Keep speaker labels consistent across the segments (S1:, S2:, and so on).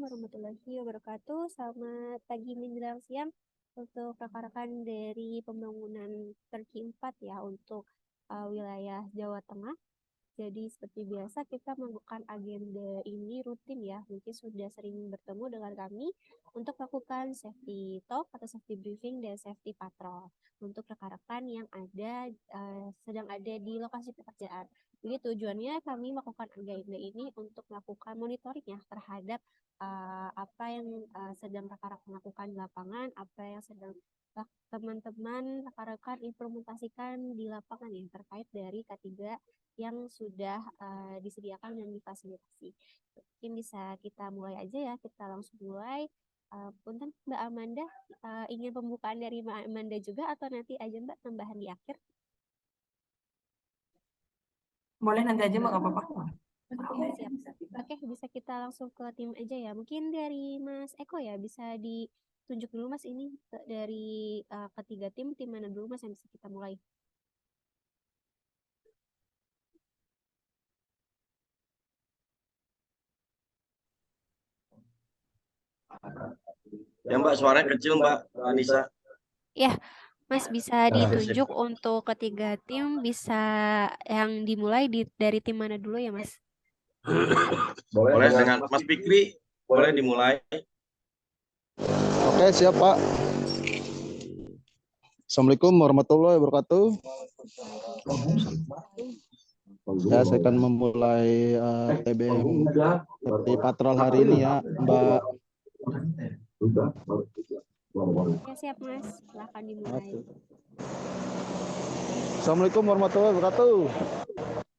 S1: warahmatullahi wabarakatuh. Selamat pagi menjelang siang untuk rekan-rekan dari pembangunan Terci 4 ya untuk wilayah Jawa Tengah. Jadi seperti biasa kita melakukan agenda ini rutin ya. Mungkin sudah sering bertemu dengan kami untuk melakukan safety talk atau safety briefing dan safety patrol untuk rekan-rekan yang sedang ada di lokasi pekerjaan. Jadi tujuannya kami melakukan agenda ini untuk melakukan monitoring ya terhadap apa yang sedang rekan-rekan lakukan di lapangan, apa yang sedang teman-teman rekan-rekan implementasikan di lapangan ya terkait dari K3 yang sudah disediakan dan difasilitasi. Mungkin bisa kita mulai aja ya, kita langsung mulai. Punten Mbak Amanda, ingin pembukaan dari Mbak Amanda juga atau nanti aja Mbak tambahan di akhir?
S2: Boleh nanti aja Mbak, nggak apa-apa.
S1: Siap. Oke, bisa kita langsung ke tim aja ya. Mungkin dari Mas Eko ya, bisa ditunjuk dulu Mas ini dari ketiga tim mana dulu Mas yang bisa kita mulai?
S3: Ya Mbak, suaranya kecil Mbak Anissa.
S1: Ya, Mas bisa ditunjuk untuk ketiga tim, bisa yang dimulai dari tim mana dulu ya Mas?
S3: Boleh dengan Mas Fikri, boleh dimulai.
S4: Oke, siap Pak. Assalamualaikum warahmatullahi wabarakatuh. Ya, saya akan memulai TBM seperti patrol hari ini ya, Mbak.
S1: Ya, siap Mas, silahkan dimulai.
S4: Assalamualaikum warahmatullahi wabarakatuh.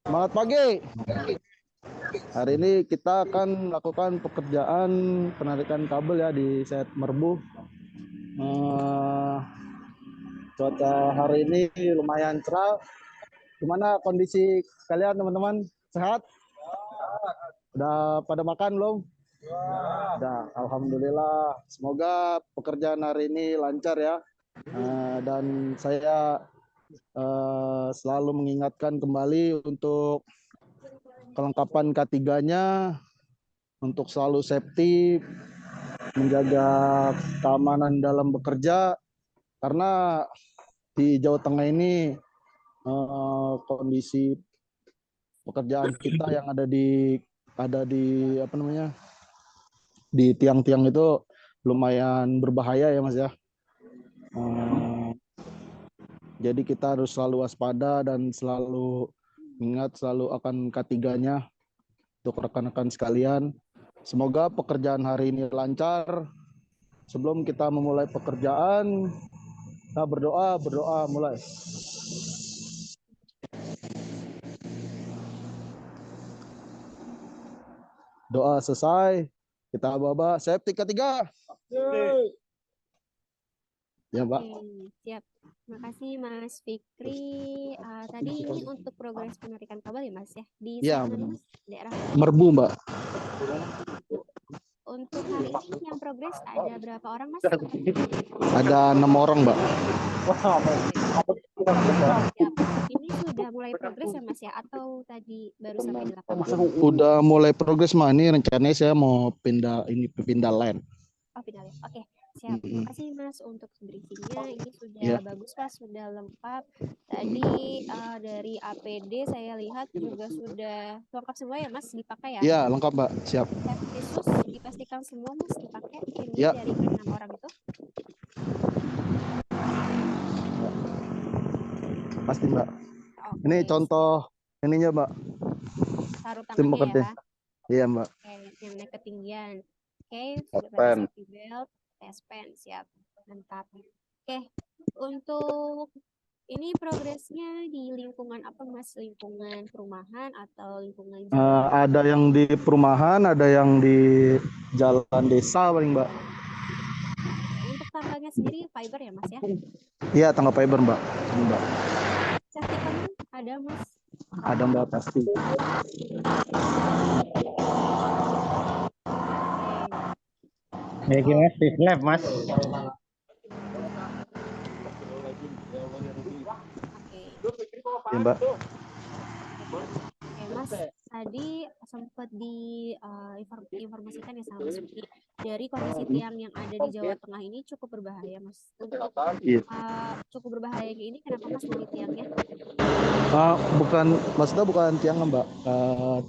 S4: Selamat pagi. Hari ini kita akan melakukan pekerjaan penarikan kabel ya di set Merbu. Cuaca hari ini lumayan cerah. Gimana kondisi kalian teman-teman? Sehat? Udah pada makan belum? Udah, alhamdulillah. Semoga pekerjaan hari ini lancar ya. Dan saya selalu mengingatkan kembali untuk kelengkapan K3-nya, untuk selalu safety, menjaga keamanan dalam bekerja, karena di Jawa Tengah ini kondisi pekerjaan kita yang ada di apa namanya, di tiang-tiang itu lumayan berbahaya ya Mas ya. Jadi kita harus selalu waspada dan selalu ingat selalu akan K3-nya untuk rekan-rekan sekalian. Semoga pekerjaan hari ini lancar. Sebelum kita memulai pekerjaan, kita berdoa mulai. Doa selesai, kita aba-aba safety K3. Ya, Pak.
S1: Siap. Terima kasih Mas Fikri. Tadi ini untuk progres penarikan kabel ya Mas ya? Di mana Mas? Daerah
S4: Merbu, Mbak.
S1: Untuk hari ini yang progres ada berapa orang Mas?
S4: Ada 6 orang Mbak.
S1: Ini sudah mulai progres ya Mas ya? Atau tadi baru sampai di lapangan?
S4: Udah mulai progres Mbak. Ini rencananya saya mau pindah line.
S1: Oh, pindah line. Oke. Siap, terima kasih Mas untuk briefingnya. Ini sudah bagus Mas, sudah lengkap. Tadi dari APD saya lihat juga sudah lengkap semua ya Mas, dipakai ya?
S4: Iya, lengkap Mbak, siap.
S1: Safety shoes dipastikan semua Mas dipakai ini dari 6 orang itu?
S4: Pasti Mbak. Ini contoh ininya Mbak.
S1: Sarung tangannya ya?
S4: Iya Mbak.
S1: Oke, yang naik ketinggian. Oke, sudah pakai safety belt. Pen siap, mantap. Oke, untuk ini progresnya di lingkungan apa Mas? Lingkungan perumahan atau lingkungan jalan?
S4: Ada yang di perumahan, ada yang di jalan desa paling Mbak.
S1: Untuk tangganya sendiri fiber ya Mas ya?
S4: Iya, tangga fiber Mbak.
S1: Safety cone ada Mas?
S4: Ada Mbak pasti.
S5: Gimana Steve Lab Mas?
S4: Ya, Mbak.
S1: Oke Mas, tadi sempat informasikan ya sama Mas Fikri, dari kondisi tiang yang ada di Jawa Tengah ini cukup berbahaya, Mas. Untuk
S4: Iya.
S1: cukup berbahayanya ini kenapa, Mas, dari tiangnya?
S4: Maksudnya bukan tiangnya, Mbak.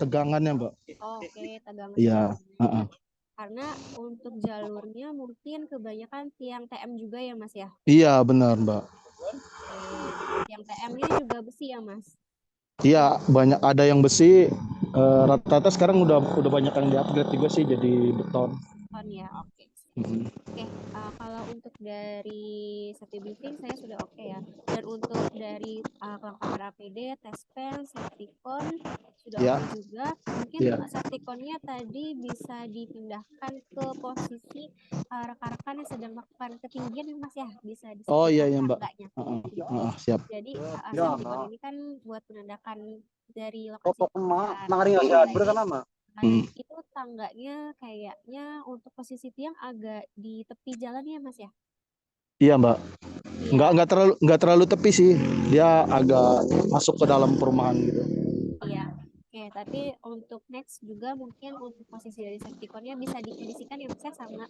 S4: Tegangannya, Mbak.
S1: Oke, tegangan
S4: Iya.
S1: jalan. Karena untuk jalurnya mungkin kebanyakan tiang TM juga ya, Mas ya?
S4: Iya, benar, Mbak.
S1: Tiang TM ini juga besi ya, Mas?
S4: Iya, banyak ada yang besi. Rata-rata sekarang udah banyak yang di-upgrade juga sih jadi beton.
S1: Beton ya, oke.
S4: Mhm.
S1: Oke, kalau untuk dari safety briefing saya sudah oke ya. Dan untuk dari kelengkapan APD, test pen, safety cone sudah
S4: Ya.
S1: oke juga. Mungkin
S4: Ya.
S1: safety cone-nya tadi bisa dipindahkan ke posisi rekan-rekan yang sedang melakukan ketinggian ya, Mas ya, bisa di
S4: Oh iya
S1: sekitar
S4: iya, Mbak.
S1: tangganya.
S4: Siap.
S1: Jadi safety cone ini kan buat menandakan dari lokasi pekerjaan. Itu tangganya kayaknya untuk posisi tiang agak di tepi jalan ya, Mas ya?
S4: Iya, Mbak.
S1: Iya.
S4: Nggak terlalu tepi sih. Dia agak masuk ke dalam perumahan gitu.
S1: Iya. Oke, tapi untuk next juga mungkin untuk posisi dari safety cone-nya bisa dikondisikan ya, Mas ya, sama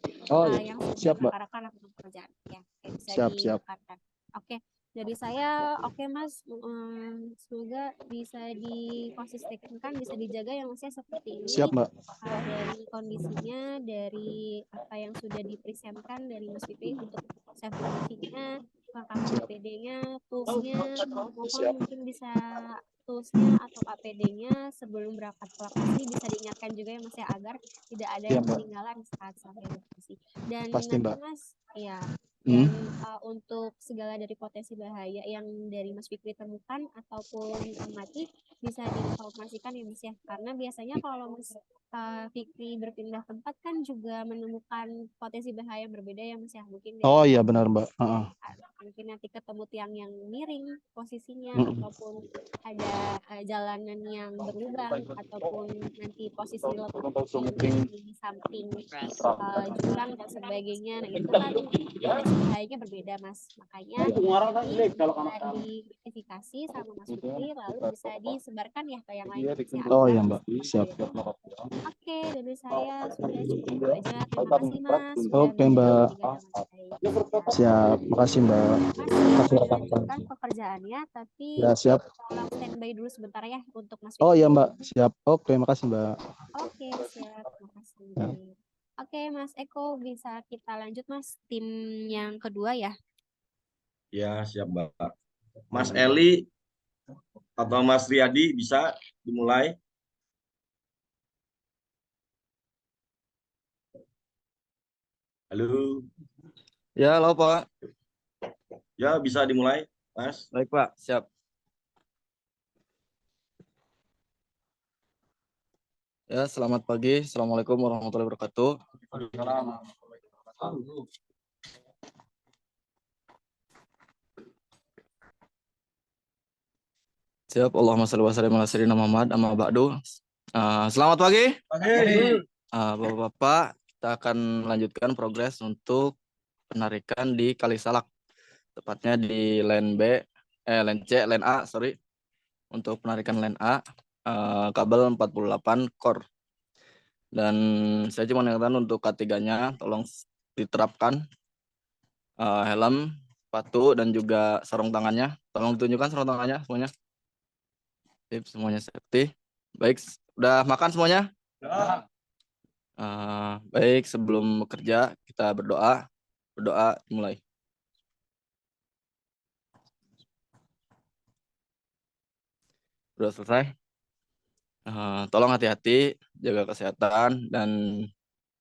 S1: yang
S4: Siap,
S1: sedang
S4: Mbak.
S1: rekan-rekan lakukan pekerjaan. Ya, oke, bisa
S4: Siap.
S1: ditekankan. Oke, jadi saya oke, Mas. Semoga bisa dikonsisten, bisa dijaga ya, Mas ya, seperti ini.
S4: Siap, Mbak.
S1: Dari kondisinya, dari apa yang sudah dipresentkan dari Mas Fikri untuk safety briefing-nya, kelengkapan APD-nya, tools-nya, mohon mungkin bisa tools-nya atau APD-nya sebelum berangkat ke lokasi bisa diingatkan juga ya, Mas ya, agar tidak ada yang ketinggalan saat sampai lokasi. Dan
S4: Pasti,
S1: nanti,
S4: Mbak.
S1: Mas, ya. Dan untuk segala dari potensi bahaya yang dari Mas Fikri temukan ataupun amati bisa diinformasikan ya, Mas ya. Karena biasanya kalau Mas Fikri berpindah tempat kan juga menemukan potensi bahaya yang berbeda ya, Mas ya. Mungkin
S4: Oh iya, benar, Mbak.
S1: mungkin nanti ketemu tiang yang miring posisinya ataupun ada jalanan yang berlubang ataupun nanti posisi letaknya di samping jurang dan sebagainya. Nah, itu kan potensi bahayanya berbeda, Mas. Makanya ini bisa diidentifikasi sama Mas Fikri lalu bisa disebarkan ya ke yang lain, Mas ya,
S4: Oh
S1: agar
S4: iya, Mbak. Siap.
S1: Oke, dari saya sudah cukup itu aja. Terima kasih, Mas, sudah
S4: Oke, Mbak.
S1: berbicara dengan baik.
S4: Siap. Makasih, Mbak.
S1: Mas akan melanjutkan pekerjaannya, tapi
S4: Ya, siap.
S1: tolong standby dulu sebentar ya untuk Mas
S4: Oh
S1: Fikri.
S4: iya, Mbak. Siap. Oke, makasih, Mbak.
S1: Oke, siap. Makasih.
S4: Ya.
S1: Oke, Mas Eko, bisa kita lanjut, Mas, tim yang kedua ya.
S3: Ya, siap, Mbak. Mas Eli atau Mas Riyadi bisa dimulai. Halo.
S5: Ya, halo Pak.
S3: Ya, bisa dimulai, Mas.
S5: Baik Pak, siap. Ya, selamat pagi. Assalamualaikum warahmatullahi wabarakatuh. Siap, Allahumma shalli wa sallim ala sayyidina Muhammad amma ba'du. Selamat pagi. Bapak-bapak, kita akan melanjutkan progres untuk penarikan di Kalisalak. Tepatnya di line A, sorry. Untuk penarikan line A, kabel 48 core. Dan saya cuma ingatkan untuk K3-nya, tolong diterapkan helm, sepatu, dan juga sarung tangannya. Tolong ditunjukkan sarung tangannya semuanya. Sip, semuanya safety. Baik, udah makan semuanya? Ya. Baik, sebelum bekerja kita berdoa. Berdoa dimulai. Sudah selesai? Tolong hati-hati, jaga kesehatan, dan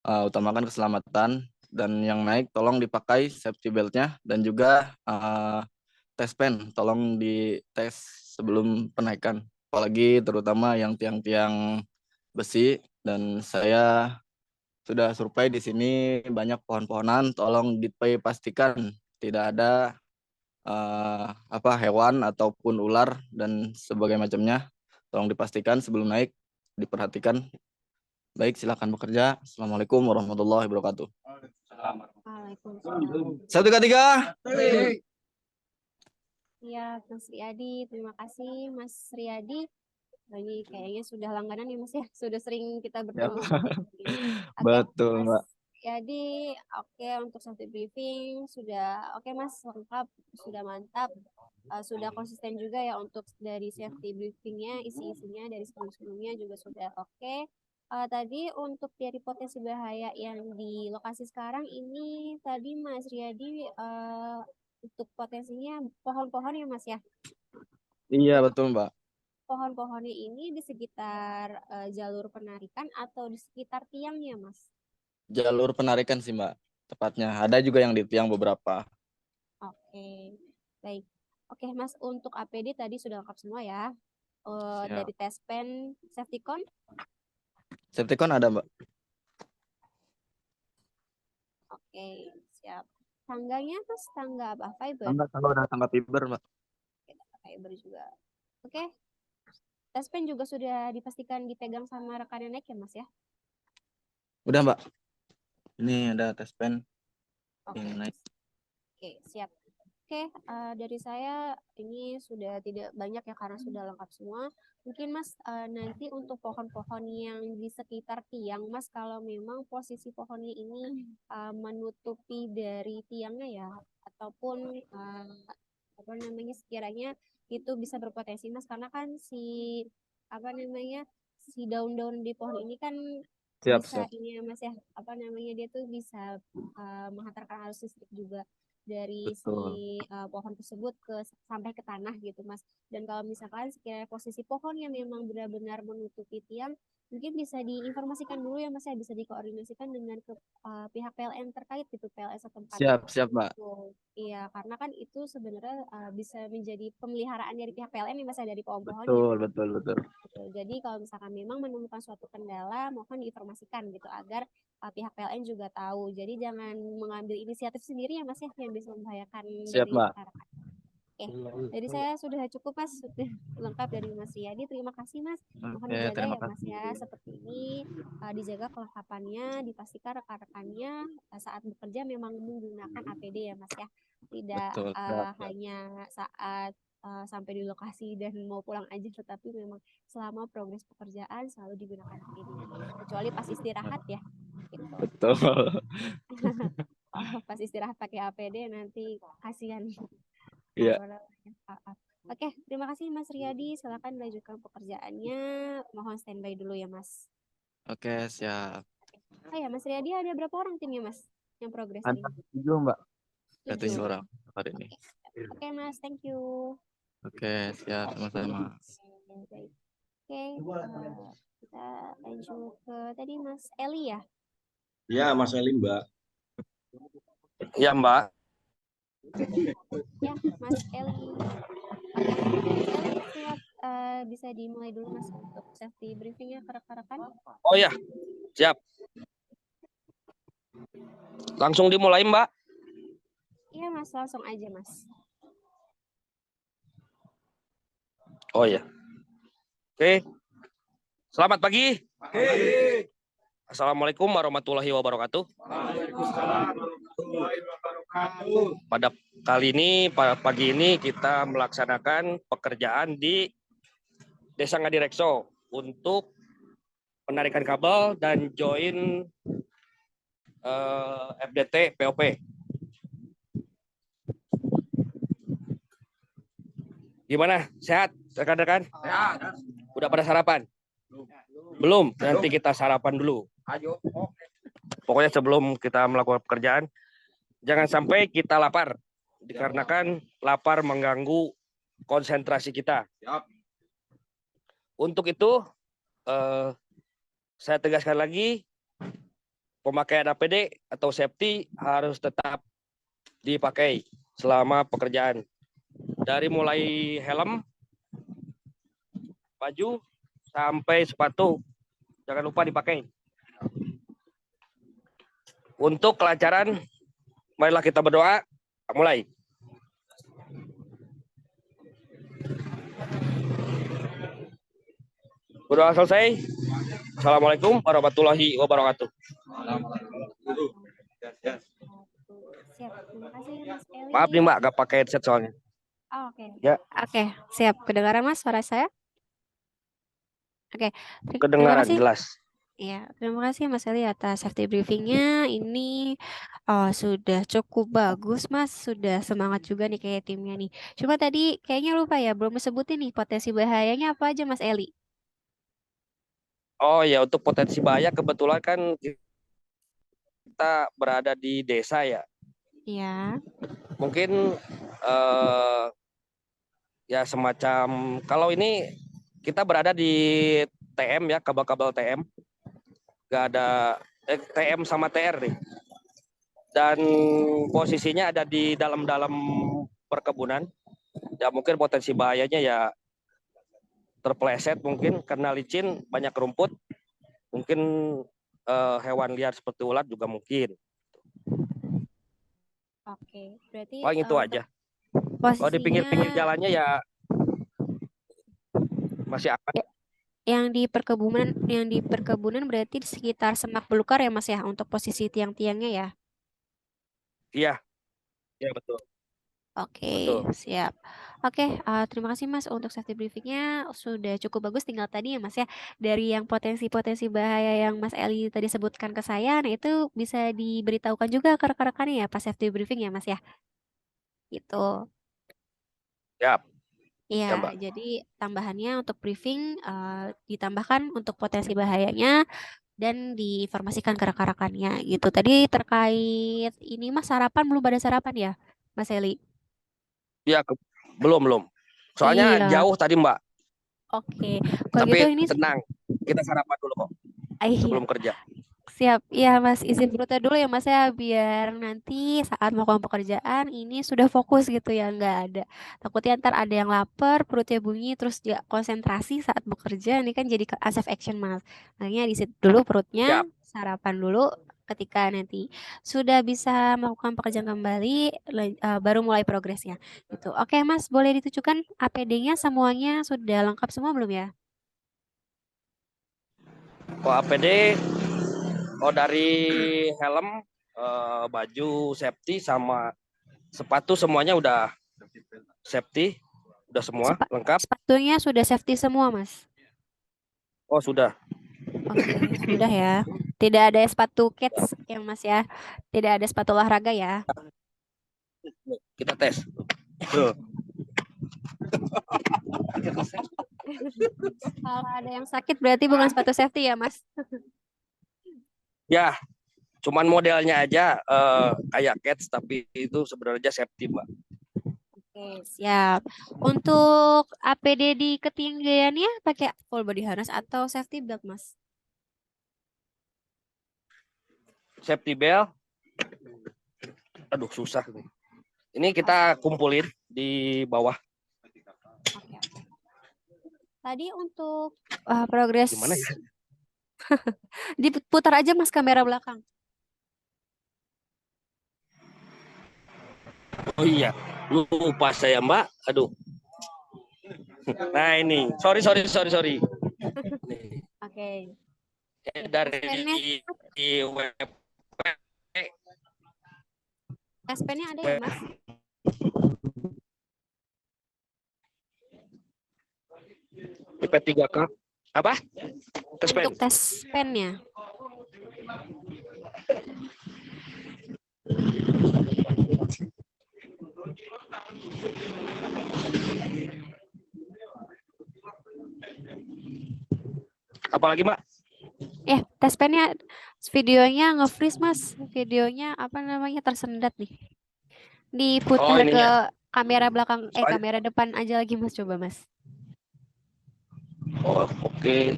S5: utamakan keselamatan. Dan yang naik tolong dipakai safety belt-nya, dan juga tes pen tolong dites sebelum penaikan, apalagi terutama yang tiang-tiang besi. Dan saya sudah survei di sini banyak pohon-pohonan, tolong dipastikan tidak ada hewan ataupun ular dan sebagainya macamnya. Tolong dipastikan sebelum naik, diperhatikan. Baik, silakan bekerja. Assalamualaikum warahmatullahi wabarakatuh.
S1: Waalaikumsalam.
S5: 1, 2, 3.
S1: Ya, Mas Riyadi, terima kasih Mas Riyadi. Nah, ini kayaknya sudah langganan ya Mas ya, sudah sering kita
S5: Ya,
S1: bertemu. Oke,
S5: betul,
S1: Mas.
S5: Mbak.
S1: Jadi, oke untuk safety briefing sudah oke Mas, lengkap, sudah mantap. Sudah konsisten juga ya untuk dari safety briefingnya, isi-isinya dari sebelum-sebelumnya juga sudah oke. Tadi untuk dari potensi bahaya yang di lokasi sekarang ini tadi Mas Riyadi untuk potensinya pohon-pohon ya Mas ya.
S5: Iya, betul, Mbak.
S1: Pohon-pohonnya ini di sekitar jalur penarikan atau di sekitar tiangnya, Mas?
S5: Jalur penarikan sih, Mbak. Tepatnya. Ada juga yang di tiang beberapa.
S1: Oke, baik. Oke, Mas, untuk APD tadi sudah lengkap semua ya.
S5: Siap.
S1: Dari tes pen, safety con,
S5: Septicon ada, Mbak.
S1: oke, siap. Tangganya, Mas, tangga apa? Fiber?
S5: Kalau ada tangga fiber, Mbak.
S1: Oke, tangga fiber juga. Oke, tes pen juga sudah dipastikan dipegang sama rekannya naik ya, Mas ya?
S5: Udah, Mbak. Ini ada tes pen
S1: Oke.
S5: yang naik.
S1: Oke, siap. Oke, dari saya ini sudah tidak banyak ya karena sudah lengkap semua. Mungkin Mas nanti untuk pohon-pohon yang di sekitar tiang, Mas kalau memang posisi pohonnya ini menutupi dari tiangnya ya, ataupun apa namanya sekiranya itu bisa berpotensi Mas karena kan si apa namanya si daun-daun di pohon ini kan
S5: Siap,
S1: bisa
S5: siap.
S1: ini ya Mas ya, apa namanya dia tuh bisa menghantarkan arus listrik juga dari
S5: Betul.
S1: si pohon tersebut sampai ke tanah gitu Mas. Dan kalau misalkan sekiranya posisi pohonnya memang benar-benar menutupi tiang, mungkin bisa diinformasikan dulu ya Mas ya, bisa dikoordinasikan dengan pihak PLN terkait gitu, PLN setempatnya.
S5: Siap, siap, Mbak.
S1: Tuh, iya, karena kan itu sebenarnya bisa menjadi pemeliharaan dari pihak PLN ya Mas ya, dari pohon-pohonnya.
S5: Betul, betul, betul.
S1: Betul. Jadi kalau misalkan memang menemukan suatu kendala, mohon diinformasikan gitu agar pihak PLN juga tahu. Jadi jangan mengambil inisiatif sendiri ya Mas ya yang bisa membahayakan
S5: Siap,
S1: dari
S5: Mbak.
S1: rekan-rekan. Oke, dari saya sudah cukup Mas, sudah lengkap dari Mas Riyadi. Terima kasih Mas. Mohon
S5: Oke,
S1: dijaga
S5: terima
S1: ya Mas
S5: kasih.
S1: ya. Seperti ini dijaga kelengkapannya, dipastikan rekan-rekannya saat bekerja memang menggunakan APD ya Mas ya. Tidak
S5: Betul, siap, siap.
S1: hanya saat sampai di lokasi dan mau pulang aja, tetapi memang selama progres pekerjaan selalu digunakan APD. Kecuali pas istirahat ya. Gitu.
S5: Betul.
S1: Pas istirahat pakai APD nanti kasihan.
S5: Iya.
S1: Oke, terima kasih Mas Riyadi. Silakan melanjutkan pekerjaannya. Mohon standby dulu ya Mas.
S5: Oke, siap.
S1: Oh ya, Mas Riyadi ada berapa orang timnya Mas yang progres
S5: Ada
S1: ini?
S5: 7, Mbak. Ada 7
S1: 7.
S5: orang hari ini.
S1: Oke Mas, thank you.
S5: Oke, siap, sama-sama.
S1: Baik. Oke, kita lanjut ke tadi Mas Eli ya.
S3: Ya, Mas Elim, Mbak.
S5: Iya, Mbak.
S1: Ya, Mas Eli. Oke, Mas Eli siap. Bisa dimulai dulu Mas untuk safety briefingnya ke rekan-rekan.
S6: Oh ya, siap. Langsung dimulai, Mbak.
S1: Iya Mas, langsung aja Mas.
S6: Oh ya. Oke. Selamat pagi. Assalamualaikum warahmatullahi wabarakatuh. Pada pagi ini kita melaksanakan pekerjaan di Desa Ngadirekso untuk penarikan kabel dan join FDT POP. Gimana? Sehat, rekan-rekan? Sehat. Udah pada sarapan? Belum. Nanti kita sarapan dulu. Pokoknya sebelum kita melakukan pekerjaan, jangan sampai kita lapar. Dikarenakan lapar mengganggu konsentrasi kita. Untuk itu, saya tegaskan lagi, pemakaian APD atau safety harus tetap dipakai selama pekerjaan. Dari mulai helm, baju, sampai sepatu, jangan lupa dipakai. Untuk kelancaran, marilah kita berdoa. Mulai. Berdoa selesai. Assalamualaikum warahmatullahi wabarakatuh.
S1: Siap, terima kasih Mas Eli.
S6: Maaf nih Mbak, gak pakai headset soalnya.
S1: Oh, oke.
S6: Ya.
S1: Oke, siap. Kedengaran Mas suara saya? Oke, terima
S6: Kedengaran
S1: kasih.
S6: jelas.
S1: Ya, terima kasih Mas Eli atas safety briefingnya. Ini sudah cukup bagus, Mas. Sudah semangat juga nih kayak timnya nih. Cuma tadi kayaknya lupa ya, belum sebutin nih potensi bahayanya apa aja, Mas Eli.
S6: Oh ya, untuk potensi bahaya kebetulan kan kita berada di desa ya.
S1: Ya,
S6: Mungkin ya semacam kalau ini kita berada di TM ya, kabel-kabel TM. Nggak ada TM sama TR nih. Dan posisinya ada di dalam-dalam perkebunan. Ya mungkin potensi bahayanya ya terpleset mungkin karena licin, banyak rumput. Mungkin hewan liar seperti ulat juga mungkin.
S1: oke. Berarti
S6: Paling itu
S1: untuk
S6: aja. Kalau di
S1: posisinya
S6: pinggir-pinggir jalannya ya masih aman.
S1: yang di perkebunan berarti di sekitar semak belukar ya, Mas ya, untuk posisi tiang-tiangnya ya.
S6: Iya, iya betul.
S1: Oke,
S6: Betul.
S1: siap. Oke, terima kasih Mas untuk safety briefingnya sudah cukup bagus. Tinggal tadi ya Mas ya, dari yang potensi-potensi bahaya yang Mas Eli tadi sebutkan ke saya, nah itu bisa diberitahukan juga ke rekan-rekannya ya pas safety briefing ya Mas ya. Gitu.
S6: Siap,
S1: Iya,
S6: ya Mbak.
S1: jadi tambahannya untuk briefing ditambahkan untuk potensi bahayanya dan diinformasikan ke rekan-rekannya gitu. Tadi terkait ini Mas sarapan belum pada sarapan ya, Mas Eli?
S6: Iya, belum. Soalnya
S1: Iya,
S6: jauh tadi Mbak.
S1: oke. Kalau gitu
S6: Tapi
S1: ini
S6: tenang, kita sarapan dulu kok
S1: iya,
S6: sebelum kerja.
S1: siap. Iya, Mas, izin perutnya dulu ya, Mas ya, biar nanti saat melakukan pekerjaan ini sudah fokus gitu ya, nggak ada. Takutnya ntar ada yang lapar, perutnya bunyi, terus dia konsentrasi saat bekerja, ini kan jadi unsafe action, Mas. Makanya disit dulu perutnya,
S6: Siap.
S1: sarapan dulu. Ketika nanti sudah bisa melakukan pekerjaan kembali, baru mulai progresnya. Gitu. Oke, Mas, boleh ditunjukkan APD-nya semuanya sudah lengkap semua belum ya?
S6: Kalau APD, dari helm, baju safety sama sepatu semuanya udah safety, udah semua
S1: Sepa-
S6: lengkap.
S1: sepatunya sudah safety semua, Mas.
S6: Oh sudah.
S1: Oke, sudah ya. Tidak ada sepatu kids ya, Mas ya. Tidak ada sepatu olahraga ya.
S6: Kita tes. Tuh.
S1: Kalau ada yang sakit berarti bukan sepatu safety ya, Mas.
S6: Ya, cuman modelnya aja kayak Cats tapi itu sebenarnya safety Mbak.
S1: Oke, siap. Untuk APD di ketinggiannya pakai full body harness atau safety belt, Mas?
S6: Safety belt. Aduh susah nih. Ini kita kumpulin di bawah.
S1: Oke. Tadi untuk progres
S6: Gimana ya?
S1: diputar aja Mas kamera belakang.
S6: Oh iya, lupa saya Mbak. Aduh. Nah ini, sorry.
S1: Oke.
S6: Dari
S1: S-Pen-nya
S6: web
S1: S-Pen-nya ada ya, Mas?
S6: P3K. Apa? Tes pen.
S1: Untuk tes pen-nya.
S6: Apalagi Mbak?
S1: Tes pen-nya videonya nge-freeze, Mas. Videonya apa namanya tersendat nih. Diputar
S6: ini
S1: ke
S6: ya.
S1: kamera belakang,
S6: Soalnya-
S1: kamera depan aja lagi, Mas. Coba, Mas.
S6: Oh, oke.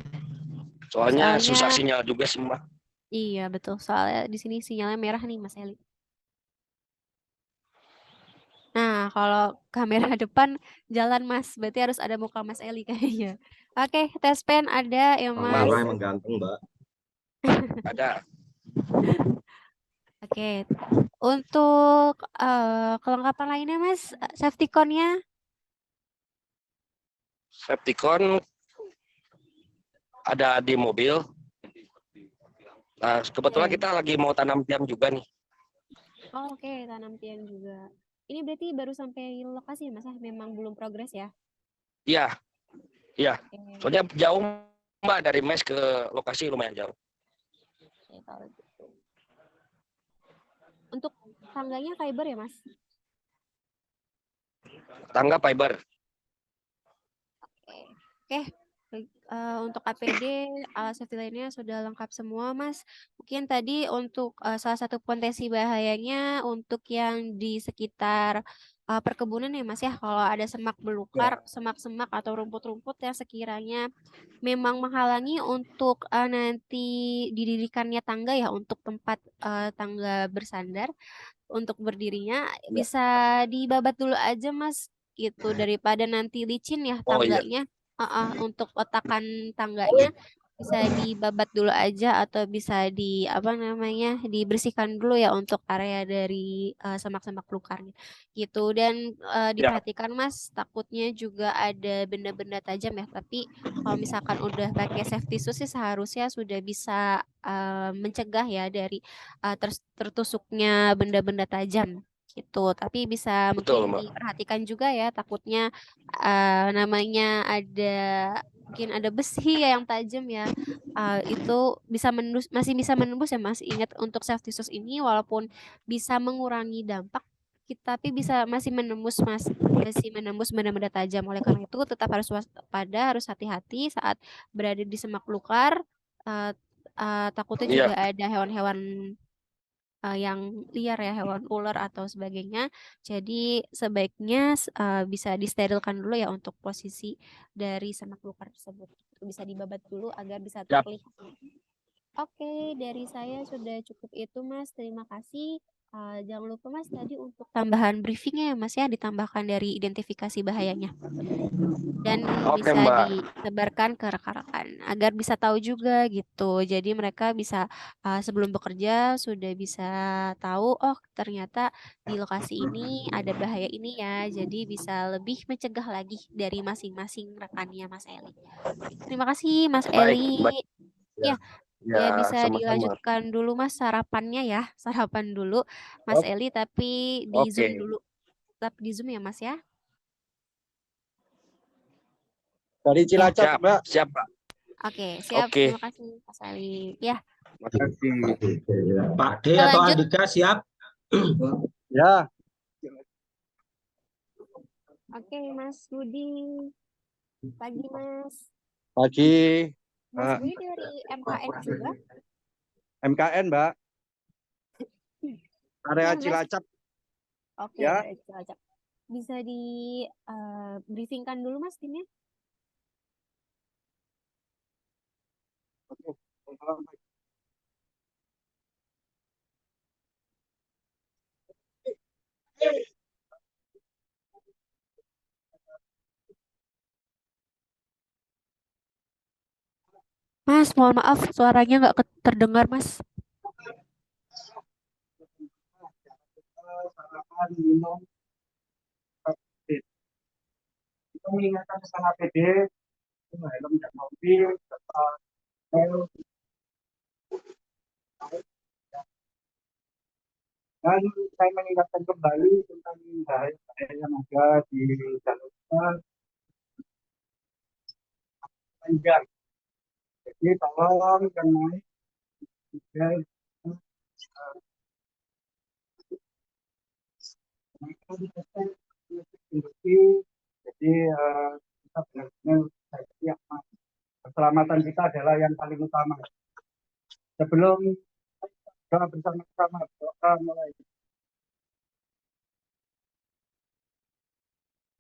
S6: Soalnya susah
S1: Soalnya,
S6: sinyal juga sih Mbak.
S1: iya betul. Soalnya di sini sinyalnya merah nih, Mas Eli. Nah, kalau kamera depan jalan, Mas. Berarti harus ada muka Mas Eli kayaknya. Oke, tes pen ada ya,
S3: Bang
S1: Mas.
S3: Mala emang ganteng, Mbak.
S6: Ada.
S1: Oke. Untuk kelengkapan lainnya, Mas, safety cone-nya.
S6: Safety cone ada di mobil. Nah, kebetulan
S1: Oke.
S6: kita lagi mau tanam tiang juga nih.
S1: Oh, oke, tanam tiang juga. Ini berarti baru sampai lokasi ya, Mas? Memang belum progres ya?
S6: Iya, iya.
S1: Oke.
S6: Soalnya jauh Mbak, dari mes ke lokasi lumayan jauh.
S1: Oke, kalau gitu. Untuk tangganya fiber ya, Mas?
S6: Tangga fiber.
S1: Oke. Untuk APD, alat safety lainnya sudah lengkap semua, Mas. Mungkin tadi untuk salah satu potensi bahayanya untuk yang di sekitar perkebunan ya, Mas ya. Kalau ada semak belukar, semak-semak atau rumput-rumput yang sekiranya memang menghalangi untuk nanti didirikannya tangga ya, untuk tempat tangga bersandar untuk berdirinya, bisa dibabat dulu aja, Mas, gitu, daripada nanti licin ya
S6: Oh iya.
S1: tangganya. Untuk letakan tangganya bisa dibabat dulu aja atau bisa dibersihkan dulu ya untuk area dari semak-semak belukarnya gitu. Dan diperhatikan, Mas, takutnya juga ada benda-benda tajam ya, tapi kalau misalkan udah pakai safety shoes sih seharusnya sudah bisa mencegah ya dari tertusuknya benda-benda tajam gitu. Tapi bisa
S6: Betul,
S1: mungkin
S6: Mbak.
S1: diperhatikan juga ya, takutnya namanya mungkin ada besi yang tajam ya, itu masih bisa menembus ya, Mas. Ingat, untuk safety shoes ini walaupun bisa mengurangi dampak, tapi masih menembus, Mas, masih menembus benda-benda tajam. Oleh karena itu tetap harus waspada, harus hati-hati saat berada di semak belukar. Takutnya
S6: Iya.
S1: juga ada hewan-hewan yang liar ya, hewan ular atau sebagainya. Jadi sebaiknya bisa disterilkan dulu ya untuk posisi dari semak belukar tersebut. Bisa dibabat dulu agar bisa
S6: Yap.
S1: terlihat. Oke, dari saya sudah cukup itu, Mas. Terima kasih. Jangan lupa, Mas, tadi untuk tambahan briefingnya ya, Mas ya, ditambahkan dari identifikasi bahayanya. Dan
S6: Oke,
S1: bisa
S6: Mbak.
S1: disebarkan ke rekan-rekan agar bisa tahu juga gitu. Jadi mereka bisa sebelum bekerja sudah bisa tahu, oh ternyata di lokasi ini ada bahaya ini ya. Jadi bisa lebih mencegah lagi dari masing-masing rekannya, Mas Eli. Terima kasih, Mas
S6: Baik,
S1: Eli.
S6: baik.
S1: Ya,
S6: Ya,
S1: bisa
S6: sama-sama.
S1: dilanjutkan dulu, Mas, sarapannya ya. Sarapan dulu, Mas Eli, tapi di Zoom
S6: Oke.
S1: dulu. Tetap di Zoom ya, Mas ya.
S7: Dari Cilacap,
S6: Siap,
S7: Mbak.
S6: siap, Pak.
S1: Oke, siap.
S6: Oke.
S1: Terima kasih, Mas Ali. Ya,
S6: Terima kasih.
S8: Pak D
S1: kita
S8: atau
S1: lanjut.
S8: Andika siap?
S7: Ya,
S1: Oke, Mas Budi. Pagi, Mas.
S7: pagi.
S1: Mas Budi dari MKN juga?
S7: MKN, Mbak. Area
S1: Mas.
S7: Cilacap.
S1: Oke,
S7: Ya.
S1: dari Cilacap. Bisa di briefingkan dulu, Mas, timnya? Mas, mohon maaf, suaranya nggak terdengar, Mas.
S7: Sarapan, minum. Kita mengingatkan tentang APD, helm dan mobil, serta dan saya mengingatkan kembali tentang bahaya yang ada di jalur panjang. Jadi tolong yang naik jadi kita benar-benar keselamatan kita adalah yang paling utama. Sebelum doa bersama-sama, doa mulai.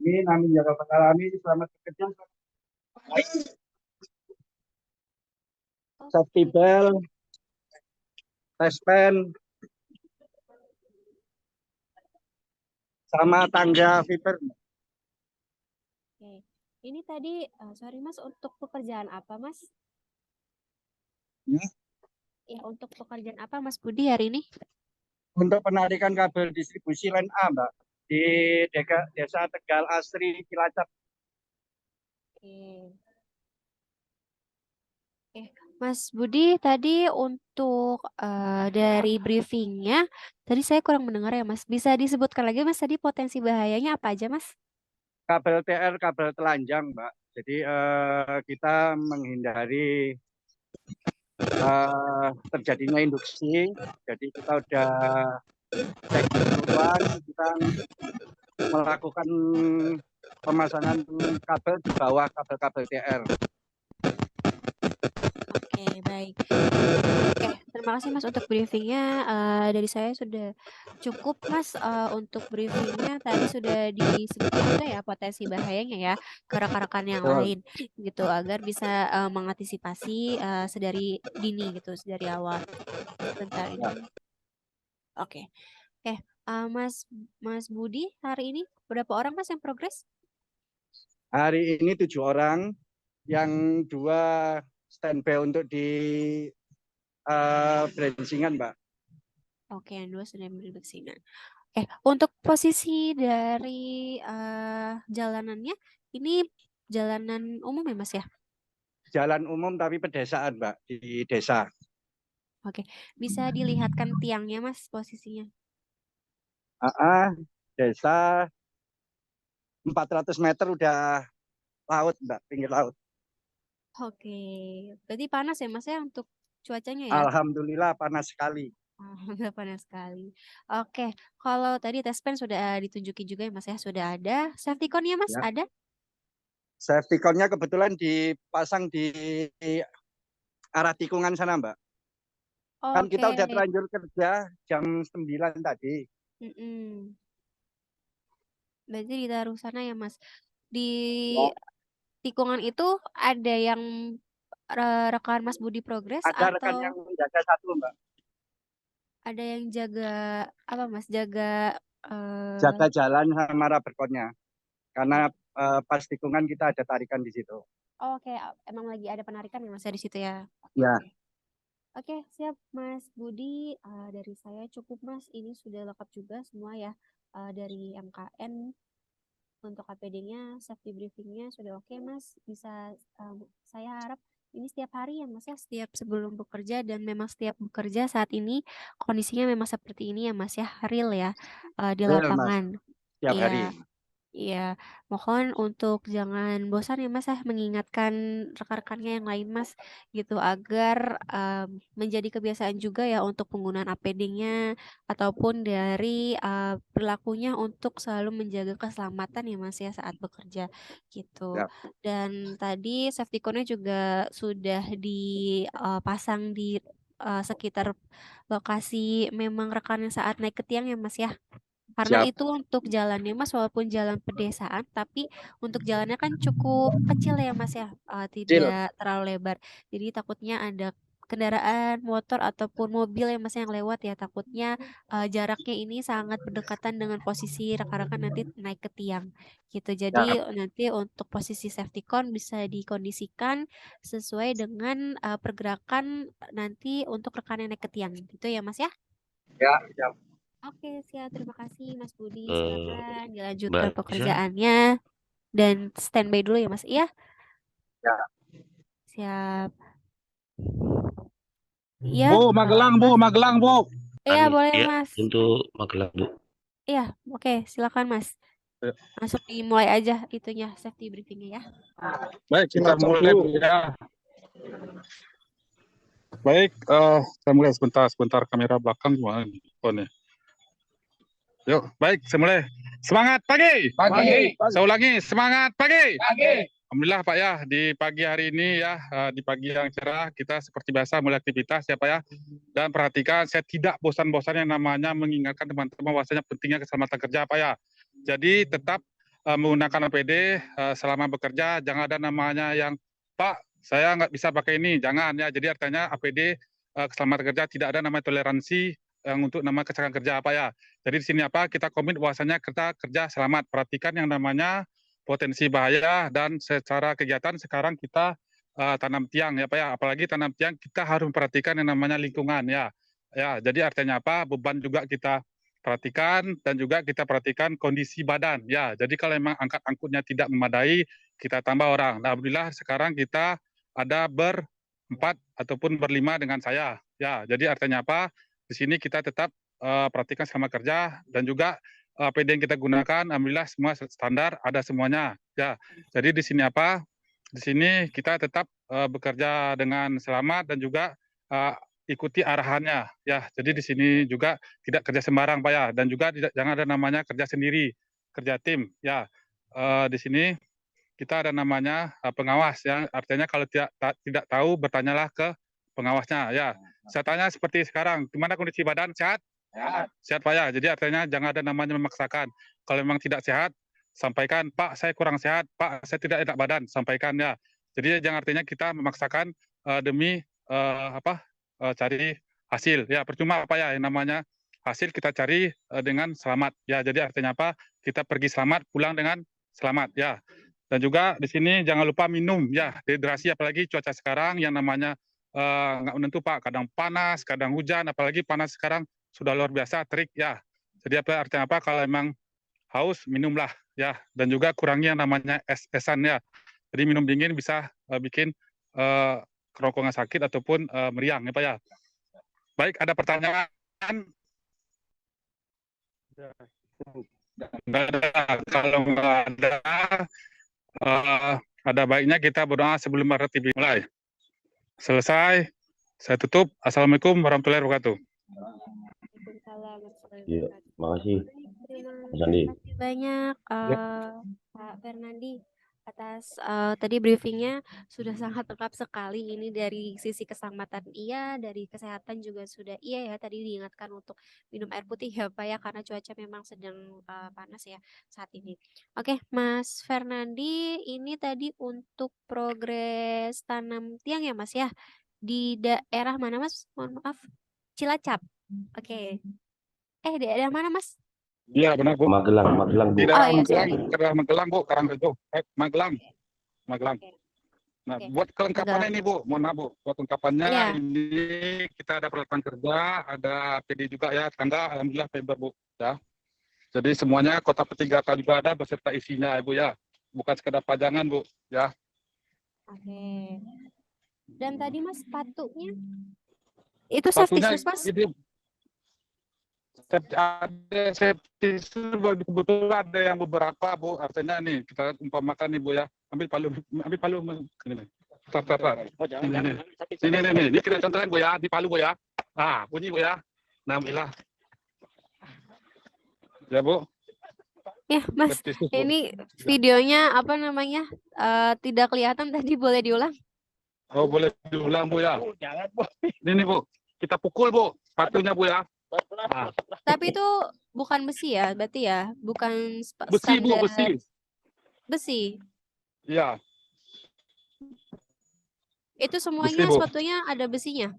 S7: Amin, amin ya rabbal alamin. Selamat bekerja. Safety belt, test pen, sama tangga fiber.
S1: Oke. Ini tadi, sorry, Mas, untuk pekerjaan apa, Mas?
S7: Ya.
S1: Ya, untuk pekerjaan apa, Mas Budi, hari ini?
S7: Untuk penarikan kabel distribusi line A, Mbak, di Desa Tegal Asri, Cilacap.
S1: Oke. Mas Budi, tadi untuk dari briefingnya, tadi saya kurang mendengar ya, Mas. Bisa disebutkan lagi, Mas, tadi potensi bahayanya apa aja, Mas?
S7: Kabel TR, kabel telanjang, Mbak. Jadi kita menghindari terjadinya induksi. Jadi kita udah cek duluan, kita melakukan pemasangan kabel di bawah kabel-kabel TR.
S1: Oke, baik. Oke, terima kasih Mas untuk briefingnya. Dari saya sudah cukup Mas untuk briefingnya. Tadi sudah disebutkan juga ya potensi bahayanya ya ke rekan-rekan yang
S7: Betul.
S1: lain gitu agar bisa mengantisipasi sedari dini gitu, sedari awal. Sebentar ini. Oke. Oke, Mas Budi hari ini berapa orang Mas yang progres?
S7: Hari ini 7 orang, yang 2 standby untuk di branching-an, Mbak.
S1: Oke, yang 2 sudah berbeksinan. Untuk posisi dari jalanannya, ini jalanan umum ya Mas ya?
S7: Jalan umum tapi pedesaan, Mbak, di desa.
S1: Oke, bisa dilihatkan tiangnya Mas posisinya?
S7: Desa 400 meter udah laut, Mbak, pinggir laut.
S1: Oke, berarti panas ya Mas ya untuk cuacanya ya?
S7: Alhamdulillah panas sekali.
S1: Alhamdulillah panas sekali. Oke, kalau tadi tes pen sudah ditunjukin juga ya Mas ya, sudah ada. Safety cone-nya Mas
S7: Ya.
S1: ada?
S7: Safety cone-nya kebetulan dipasang di arah tikungan sana, Mbak. Kan kita udah
S1: Oke.
S7: terlanjur kerja jam 9 tadi.
S1: Mm-mm. Berarti ditaruh sana ya Mas. Di tikungan itu ada yang rekan Mas Budi progres
S7: Ada rekan
S1: atau
S7: yang menjaga satu, Mbak.
S1: ada yang jaga apa Mas? Jaga
S7: Jaga jalan sama rubber-nya. Karena pas tikungan kita ada tarikan di situ.
S1: Oke, emang lagi ada penarikan ya Mas ya di situ ya?
S7: Ya.
S1: Oke, siap Mas Budi. Dari saya cukup Mas. Ini sudah lengkap juga semua ya. Dari MKN untuk APD-nya, safety briefing-nya sudah oke Mas. Bisa saya harap ini setiap hari ya Mas ya, setiap sebelum bekerja dan memang setiap bekerja saat ini kondisinya memang seperti ini ya Mas ya, real ya di
S7: Real, Mas.
S1: lapangan.
S7: Tiap
S1: Iya.
S7: hari.
S1: Iya, mohon untuk jangan bosan ya Mas ya mengingatkan rekan-rekannya yang lain Mas gitu agar menjadi kebiasaan juga ya untuk penggunaan APD-nya ataupun dari perilakunya untuk selalu menjaga keselamatan ya Mas ya saat bekerja gitu.
S7: Ya.
S1: Dan tadi safety cone-nya juga sudah dipasang di sekitar lokasi memang rekannya saat naik ke tiang ya Mas ya. Karena
S7: Siap.
S1: itu untuk jalannya Mas walaupun jalan pedesaan tapi untuk jalannya kan cukup kecil ya Mas ya, tidak terlalu lebar. Jadi takutnya ada kendaraan motor ataupun mobil ya Mas yang lewat ya takutnya jaraknya ini sangat berdekatan dengan posisi rekan-rekan nanti naik ke tiang gitu. Jadi nanti untuk posisi safety cone bisa dikondisikan sesuai dengan pergerakan nanti untuk rekan yang naik ke tiang gitu ya Mas ya.
S7: Ya, siap.
S1: Oke, siap. Terima kasih Mas Budi. Silakan dilanjutkan
S3: Mbak, bisa?
S1: pekerjaannya dan standby dulu ya Mas. Iya,
S7: Ya.
S1: siap. Iya.
S7: Bu, Magelang, Bu, Magelang, Bu.
S1: Iya, boleh
S3: Iya,
S1: Mas.
S3: untuk Magelang, Bu.
S1: Iya, oke, silakan Mas. Masuk dimulai aja itunya safety briefingnya ya.
S7: Baik, kita mulai ya. Baik, saya mulai sebentar kamera belakang gimana nih? Oh, nih. Yuk, baik, saya mulai. Semangat pagi. Pagi. Saya ulangi, semangat pagi. Pagi. Alhamdulillah Pak ya, di pagi hari ini ya, di pagi yang cerah kita seperti biasa mulai aktivitas ya Pak ya. Dan perhatikan, saya tidak bosan-bosan yang namanya mengingatkan teman-teman bahwasanya pentingnya keselamatan kerja Pak ya. Jadi tetap menggunakan APD selama bekerja, jangan ada namanya yang Pak, saya nggak bisa pakai ini, jangan ya. Jadi artinya APD keselamatan kerja tidak ada namanya toleransi yang untuk nama kecelakaan kerja apa ya. Jadi di sini apa kita komit bahwasanya kita kerja selamat. Perhatikan yang namanya potensi bahaya dan secara kegiatan sekarang kita tanam tiang ya Pak ya. Apalagi tanam tiang kita harus memperhatikan yang namanya lingkungan ya. Ya, jadi artinya apa? Beban juga kita perhatikan dan juga kita perhatikan kondisi badan ya. Jadi kalau memang angkutnya tidak memadai, kita tambah orang. Nah, alhamdulillah sekarang kita ada berempat ataupun berlima dengan saya. Ya, jadi artinya apa? Di sini kita tetap perhatikan sama kerja dan juga APD yang kita gunakan, alhamdulillah semua standar ada semuanya. Ya, jadi di sini apa? di sini kita tetap bekerja dengan selamat dan juga ikuti arahannya ya. Jadi di sini juga tidak kerja sembarang Pak ya, dan juga jangan ada namanya kerja sendiri, kerja tim ya. Di sini kita ada namanya pengawas ya. Artinya kalau tidak tahu bertanyalah ke pengawasnya ya. Saya tanya seperti sekarang, gimana kondisi badan, sehat? Sehat Pak ya. Jadi artinya jangan ada namanya memaksakan. Kalau memang tidak sehat, sampaikan, Pak saya kurang sehat, Pak saya tidak enak badan, sampaikan ya. Jadi jangan artinya kita memaksakan demi cari hasil ya. Percuma apa ya, yang namanya hasil kita cari dengan selamat ya. Jadi artinya apa, kita pergi selamat, pulang dengan selamat ya. Dan juga di sini jangan lupa minum ya, dehidrasi apalagi cuaca sekarang yang namanya nggak menentu Pak, kadang panas, kadang hujan, apalagi panas sekarang sudah luar biasa terik ya. Jadi artinya apa, kalau memang haus minumlah ya, dan juga kurangi yang namanya es-esan ya. Jadi minum dingin bisa bikin kerongkongan sakit ataupun meriang ya Pak ya. Baik, ada pertanyaan? Nggak ada. Kalau nggak ada baiknya kita berdoa sebelum TV mulai. Selesai, saya tutup. Assalamualaikum warahmatullahi wabarakatuh.
S1: Waalaikumsalam warahmatullahi
S3: Iya,
S1: wabarakatuh.
S3: makasih. Mas Andi.
S1: Terima kasih banyak Pak Fernandi atas tadi briefingnya sudah sangat lengkap sekali. Ini dari sisi keselamatan iya, dari kesehatan juga sudah iya ya. Tadi diingatkan untuk minum air putih ya Pak ya, karena cuaca memang sedang panas ya saat ini. Oke, Mas Fernandi, ini tadi untuk progres tanam tiang ya Mas ya, di daerah mana Mas? Mohon maaf, Cilacap. Oke. Daerah mana Mas?
S7: Iya benar Bu.
S3: Magelang, Bu.
S7: Di
S1: Oh
S7: daerah
S1: iya,
S7: Magelang,
S1: sorry.
S7: daerah Magelang Bu, Karangrejo. Magelang.
S1: Oke.
S7: Nah,
S1: Oke.
S7: buat kelengkapannya ini Bu, mohon maaf Bu, buat kelengkapannya
S1: Iya.
S7: ini kita ada peralatan kerja, ada PD juga ya, tangga alhamdulillah fiber Bu ya. Jadi semuanya kotak P3K juga ada beserta isinya ya Bu ya. Bukan sekedar pajangan Bu ya.
S1: Oke. Dan tadi Mas sepatunya itu safety
S7: Satunya
S1: shoes Mas?
S7: ini ada safety shoes, kebetulan ada yang beberapa Bu, artinya nih kita umpamakan nih Bu ya, ambil palu ini. Tar. Ini kita contohin Bu ya, di palu Bu ya. Bunyi Bu ya. Nah, ambillah. Ya Bu.
S1: Ya Mas,
S7: Safety shoes, Bu.
S1: ini videonya apa namanya tidak kelihatan, tadi boleh diulang?
S7: Oh, boleh diulang Bu ya. Ini Bu, kita pukul Bu, sepatunya Bu ya.
S1: Tapi itu bukan besi ya, berarti ya, bukan
S7: Besi Bu,
S1: standar
S7: besi.
S1: besi.
S7: Iya.
S1: Itu semuanya
S7: Bu.
S1: sepatunya ada besinya?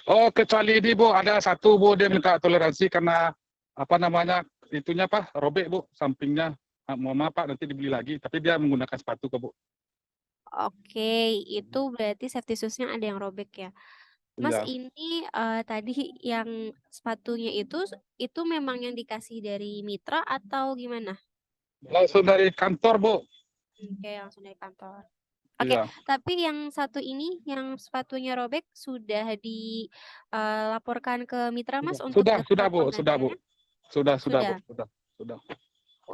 S7: Oh, kecuali ini Bu, ada satu Bu, dia minta toleransi karena apa namanya, itunya Pak, robek Bu, sampingnya. Mohon maaf Pak, nanti dibeli lagi, tapi dia menggunakan sepatu kok Bu.
S1: Oke, itu berarti safety shoes-nya ada yang robek ya. Mas,
S7: Iya.
S1: ini tadi yang sepatunya itu memang yang dikasih dari mitra atau gimana?
S7: Langsung dari kantor Bu.
S1: Oke, langsung dari kantor. Oke,
S7: Iya.
S1: tapi yang satu ini, yang sepatunya robek, sudah dilaporkan ke mitra Mas untuk
S7: Sudah Bu,
S1: penggantiannya?
S7: Sudah
S1: Sudah.
S7: Bu, sudah.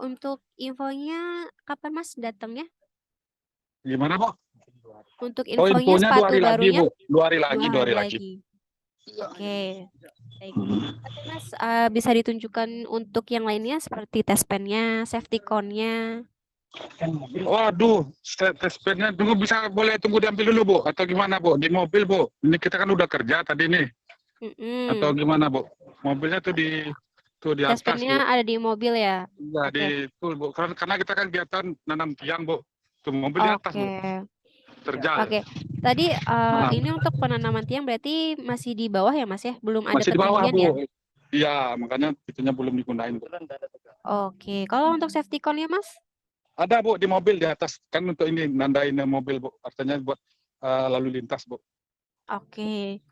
S1: Untuk infonya kapan Mas datangnya?
S7: Gimana Bu?
S1: Untuk
S7: Oh,
S1: infonya
S7: infonya 2
S1: sepatu
S7: hari lagi
S1: barunya
S7: Bu, 2 hari
S1: dua
S7: lagi.
S1: lagi. Oke, baik. Oke Mas, bisa ditunjukkan untuk yang lainnya seperti test pen-nya, safety cone-nya.
S7: Waduh, test pen-nya tunggu, boleh tunggu diambil dulu Bu, atau gimana Bu? Di mobil Bu, ini kita kan udah kerja tadi nih, atau gimana Bu? Mobilnya tuh di
S1: Test
S7: atas
S1: pen-nya
S7: Bu.
S1: ada di mobil ya?
S7: Iya,
S1: Oke.
S7: di itu Bu, karena kita kan kegiatan nanam tiang Bu, tuh mobil di atas Bu,
S1: Oke.
S7: terjal.
S1: Oke, tadi ini untuk penanaman tiang berarti masih di bawah ya Mas ya? Belum ada
S7: Masih di bawah
S1: ketinggian ya?
S7: Bu. Iya, makanya itunya belum digunain Bu.
S1: Oke, kalau untuk safety cone-nya Mas?
S7: Ada Bu, di mobil di atas, kan untuk ini nandain mobil Bu, artinya buat lalu lintas Bu.
S1: Oke.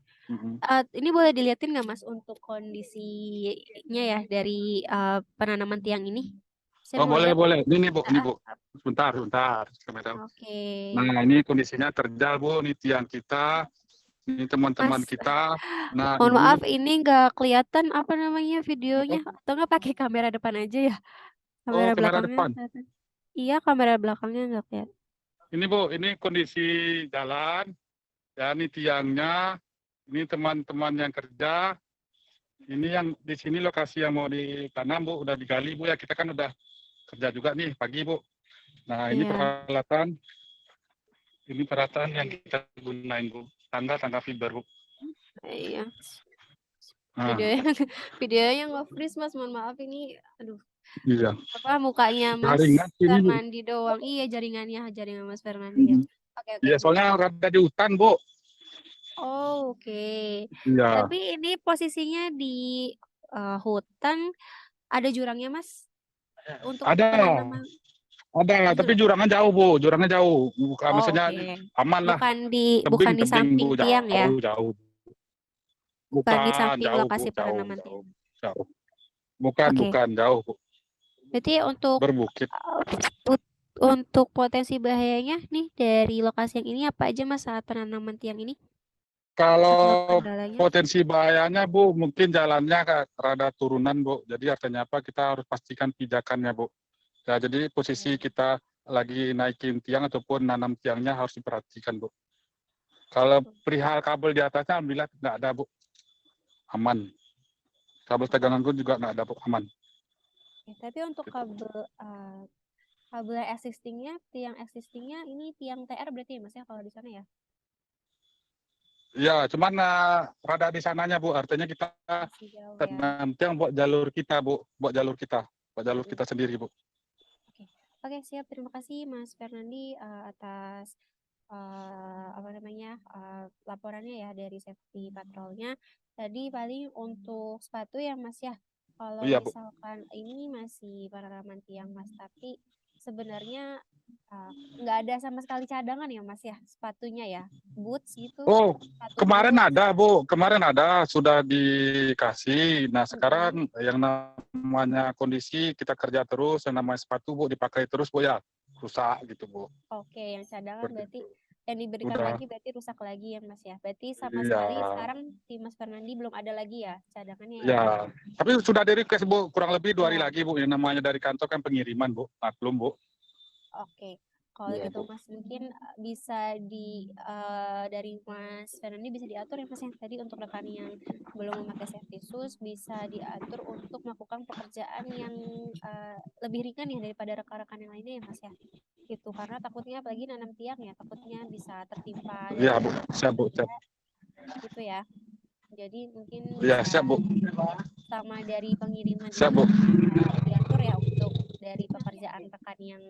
S1: Ini boleh dilihatin nggak Mas untuk kondisinya ya dari penanaman tiang ini? Saya
S7: Oh
S1: mau lihat.
S7: boleh, ini Bu, sebentar, kamera.
S1: Oke.
S7: Nah ini kondisinya terjal Bu, ini tiang kita, ini teman-teman
S1: Mas,
S7: kita. Nah
S1: mohon
S7: ini,
S1: maaf, ini nggak kelihatan apa namanya videonya, atau nggak pakai kamera depan aja ya? Kamera
S7: kamera
S1: belakangnya
S7: depan.
S1: kelihatan. Iya, kamera belakangnya nggak kelihatan.
S7: Ini Bu, ini kondisi jalan. Ya, ini tiangnya. Ini teman-teman yang kerja. Ini yang di sini lokasi yang mau ditanam Bu, udah digali Bu ya. Kita kan udah kerja juga nih pagi Bu. Nah, ini
S1: Iya.
S7: peralatan. Ini peralatan yang kita gunain Bu. Tangga fiber Bu.
S1: Iya.
S7: Nah,
S1: Videonya nge-freeze Mas, mohon maaf ini. Aduh,
S7: iya.
S1: apa mukanya Mas
S7: Jaringan sini Bu.
S1: Fernandi doang. Iya, jaringan Mas Fernandi ya. Oke,
S7: Iya, soalnya rada di hutan Bu.
S1: Oh, oke.
S7: Iya.
S1: Tapi ini posisinya di hutan, ada jurangnya Mas? Untuk
S7: Ada.
S1: penanaman.
S7: Ada, tapi jurangnya jauh Bu. Jurangnya jauh. Bukan,
S1: Oh,
S7: maksudnya
S1: oke.
S7: aman lah.
S1: Bukan di
S7: Tebing
S1: samping
S7: Bu,
S1: tiang ya?
S7: jauh.
S1: Bukan di
S7: Bukan,
S1: samping
S7: jauh Bu,
S1: lokasi
S7: jauh.
S1: penanaman tiang.
S7: Jauh. Bukan,
S1: Oke.
S7: jauh Bu.
S1: Berarti
S7: Berbukit.
S1: untuk potensi bahayanya nih dari lokasi yang ini apa aja Mas saat penanaman tiang ini?
S7: Kalau
S1: Atau kendalanya?
S7: potensi bahayanya Bu, mungkin jalannya rada turunan Bu. Jadi artinya apa? Kita harus pastikan pijakannya Bu. Ya, jadi posisi kita lagi naikin tiang ataupun nanam tiangnya harus diperhatikan Bu. Kalau perihal kabel di atasnya alhamdulillah nggak ada Bu. Aman. Kabel tegangan pun juga nggak ada Bu, aman.
S1: Ya, tapi untuk kabel existingnya, tiang existingnya ini tiang TR berarti ya Mas ya kalau di sana ya?
S7: Ya, cuman rada di sananya Bu, artinya kita
S1: Masih jauh ya.
S7: tanam tiang buat jalur kita Bu, buat jalur kita sendiri Bu.
S1: Oke, siap. Terima kasih Mas Fernandi atas laporannya ya dari safety patrolnya. Tadi paling untuk sepatu ya Mas ya. Kalau
S7: Iya, Bu.
S1: misalkan ini masih penanaman tiang Mas, tapi sebenarnya nggak ada sama sekali cadangan ya Mas ya, sepatunya ya, boots gitu.
S7: Oh,
S1: sepatu
S7: kemarin
S1: boots.
S7: ada Bu, kemarin ada sudah dikasih. Nah sekarang yang namanya kondisi kita kerja terus, yang namanya sepatu Bu dipakai terus Bu ya, rusak gitu Bu.
S1: Oke, yang cadangan
S7: Seperti
S1: berarti
S7: itu.
S1: yang diberikan
S7: Udah.
S1: lagi berarti rusak lagi ya Mas ya. Berarti sama
S7: Iya.
S1: sekali sekarang di Mas Fernandi belum ada lagi ya cadangannya ya.
S7: Ya, tapi sudah di request Bu, kurang lebih 2 hari
S1: Iya.
S7: lagi Bu. Yang namanya dari kantor kan pengiriman Bu, maklum Bu.
S1: Oke, kalau
S7: Iya,
S1: gitu
S7: Bu.
S1: Mas mungkin bisa dari Mas Fernandi bisa diatur ya Mas yang tadi untuk rekan yang belum memakai safety shoes bisa diatur untuk melakukan pekerjaan yang lebih ringan ya daripada rekan-rekan yang lainnya ya Mas ya. Gitu, karena takutnya apalagi nanam tiang ya, takutnya bisa tertimpa
S7: Iya Bu, siap Bu, siap.
S1: gitu ya. Jadi mungkin
S7: Iya,
S1: bisa
S7: siap Bu.
S1: sama dari pengiriman
S7: Siap Bu.
S1: diatur ya untuk dari pekerjaan rekan yang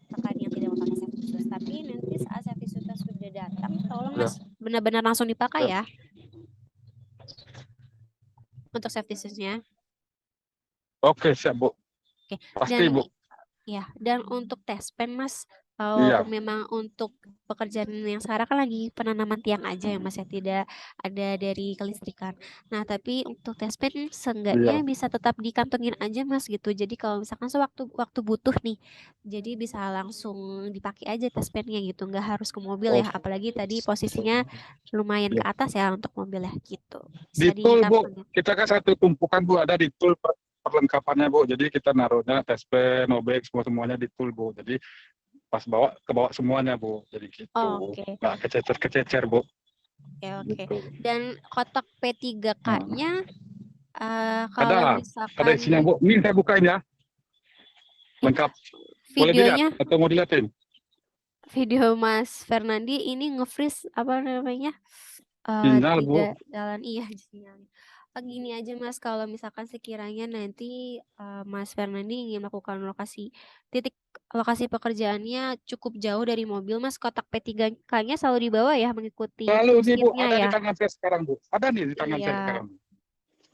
S1: tidak memakai safety shoes. Tapi nanti saat safety shoes sudah datang, tolong
S7: Ya.
S1: Mas benar-benar langsung dipakai ya. Untuk safety shoes-nya.
S7: Oke, siap Bu.
S1: Oke.
S7: Pasti
S1: Dan
S7: Bu.
S1: ya, dan untuk test pen Mas, kalau
S7: Iya.
S1: memang untuk pekerjaan yang sekarang kan lagi penanaman tiang aja ya Mas ya, tidak ada dari kelistrikan. Nah, tapi untuk test pen seenggaknya
S7: Iya.
S1: bisa tetap dikantongin aja Mas gitu. Jadi kalau misalkan sewaktu butuh nih, jadi bisa langsung dipakai aja test pennya gitu, nggak harus ke mobil ya. Apalagi tadi posisinya lumayan ke atas ya untuk mobil ya gitu. Bisa
S7: Di tool Bu,
S1: dikantongin.
S7: kita kan satu tumpukan Bu, ada di tool perlengkapannya Bu. Jadi kita naruhnya test pen, obek, semuanya di tool Bu. Jadi pas ke bawah semuanya Bu. Jadi gitu.
S1: Oke.
S7: Nggak kececer Bu.
S1: Oke.
S7: Gitu.
S1: Dan kotak P3K-nya
S7: Ada
S1: kalau misalkan
S7: isinya Bu. Ini saya bukain ya. Lengkap. Boleh
S1: videonya,
S7: dilihat atau mau dilihatin?
S1: video Mas Fernandi ini nge-freeze apa namanya?
S7: Sinyal Bu.
S1: Tidak jalan iya sinyalnya. Gini aja Mas, kalau misalkan sekiranya nanti Mas Fernandi ingin melakukan titik lokasi pekerjaannya cukup jauh dari mobil Mas, kotak P3K-nya selalu dibawa ya mengikuti
S7: Lalu nih Bu,
S1: toolkitnya
S7: ada
S1: ya.
S7: di tangan saya sekarang Bu. Ada nih di tangan saya
S1: Iya.
S7: sekarang.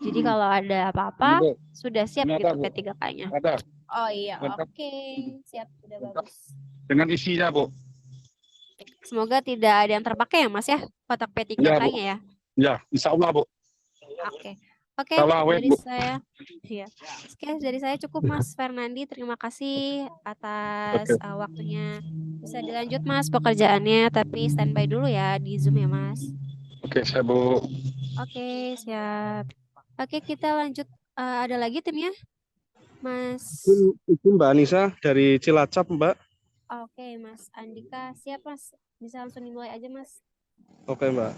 S1: Jadi kalau ada apa-apa
S7: Ini, Bu.
S1: sudah siap
S7: Ini ada,
S1: gitu
S7: Bu.
S1: P3K-nya.
S7: Ada
S1: Oh iya,
S7: Lengkap.
S1: oke. Siap, sudah
S7: Lengkap.
S1: bagus.
S7: dengan isinya Bu.
S1: Semoga tidak ada yang terpakai ya Mas ya, kotak P3K-nya ya.
S7: Ya, insya Allah Bu.
S1: Oke. Oke,
S7: Salah awet,
S1: dari
S7: Bu.
S1: saya. Iya. Oke, dari saya cukup Mas Fernandi. Terima kasih atas waktunya. Bisa dilanjut Mas pekerjaannya, tapi standby dulu ya di Zoom ya Mas.
S7: Oke, saya Bu.
S1: Oke, siap. Oke, kita lanjut. Ada lagi timnya? Mas.
S8: Itu Mbak Anissa dari Cilacap, Mbak.
S1: Oke, Mas Andika siap Mas. Bisa langsung dimulai aja Mas.
S8: Oke, Mbak.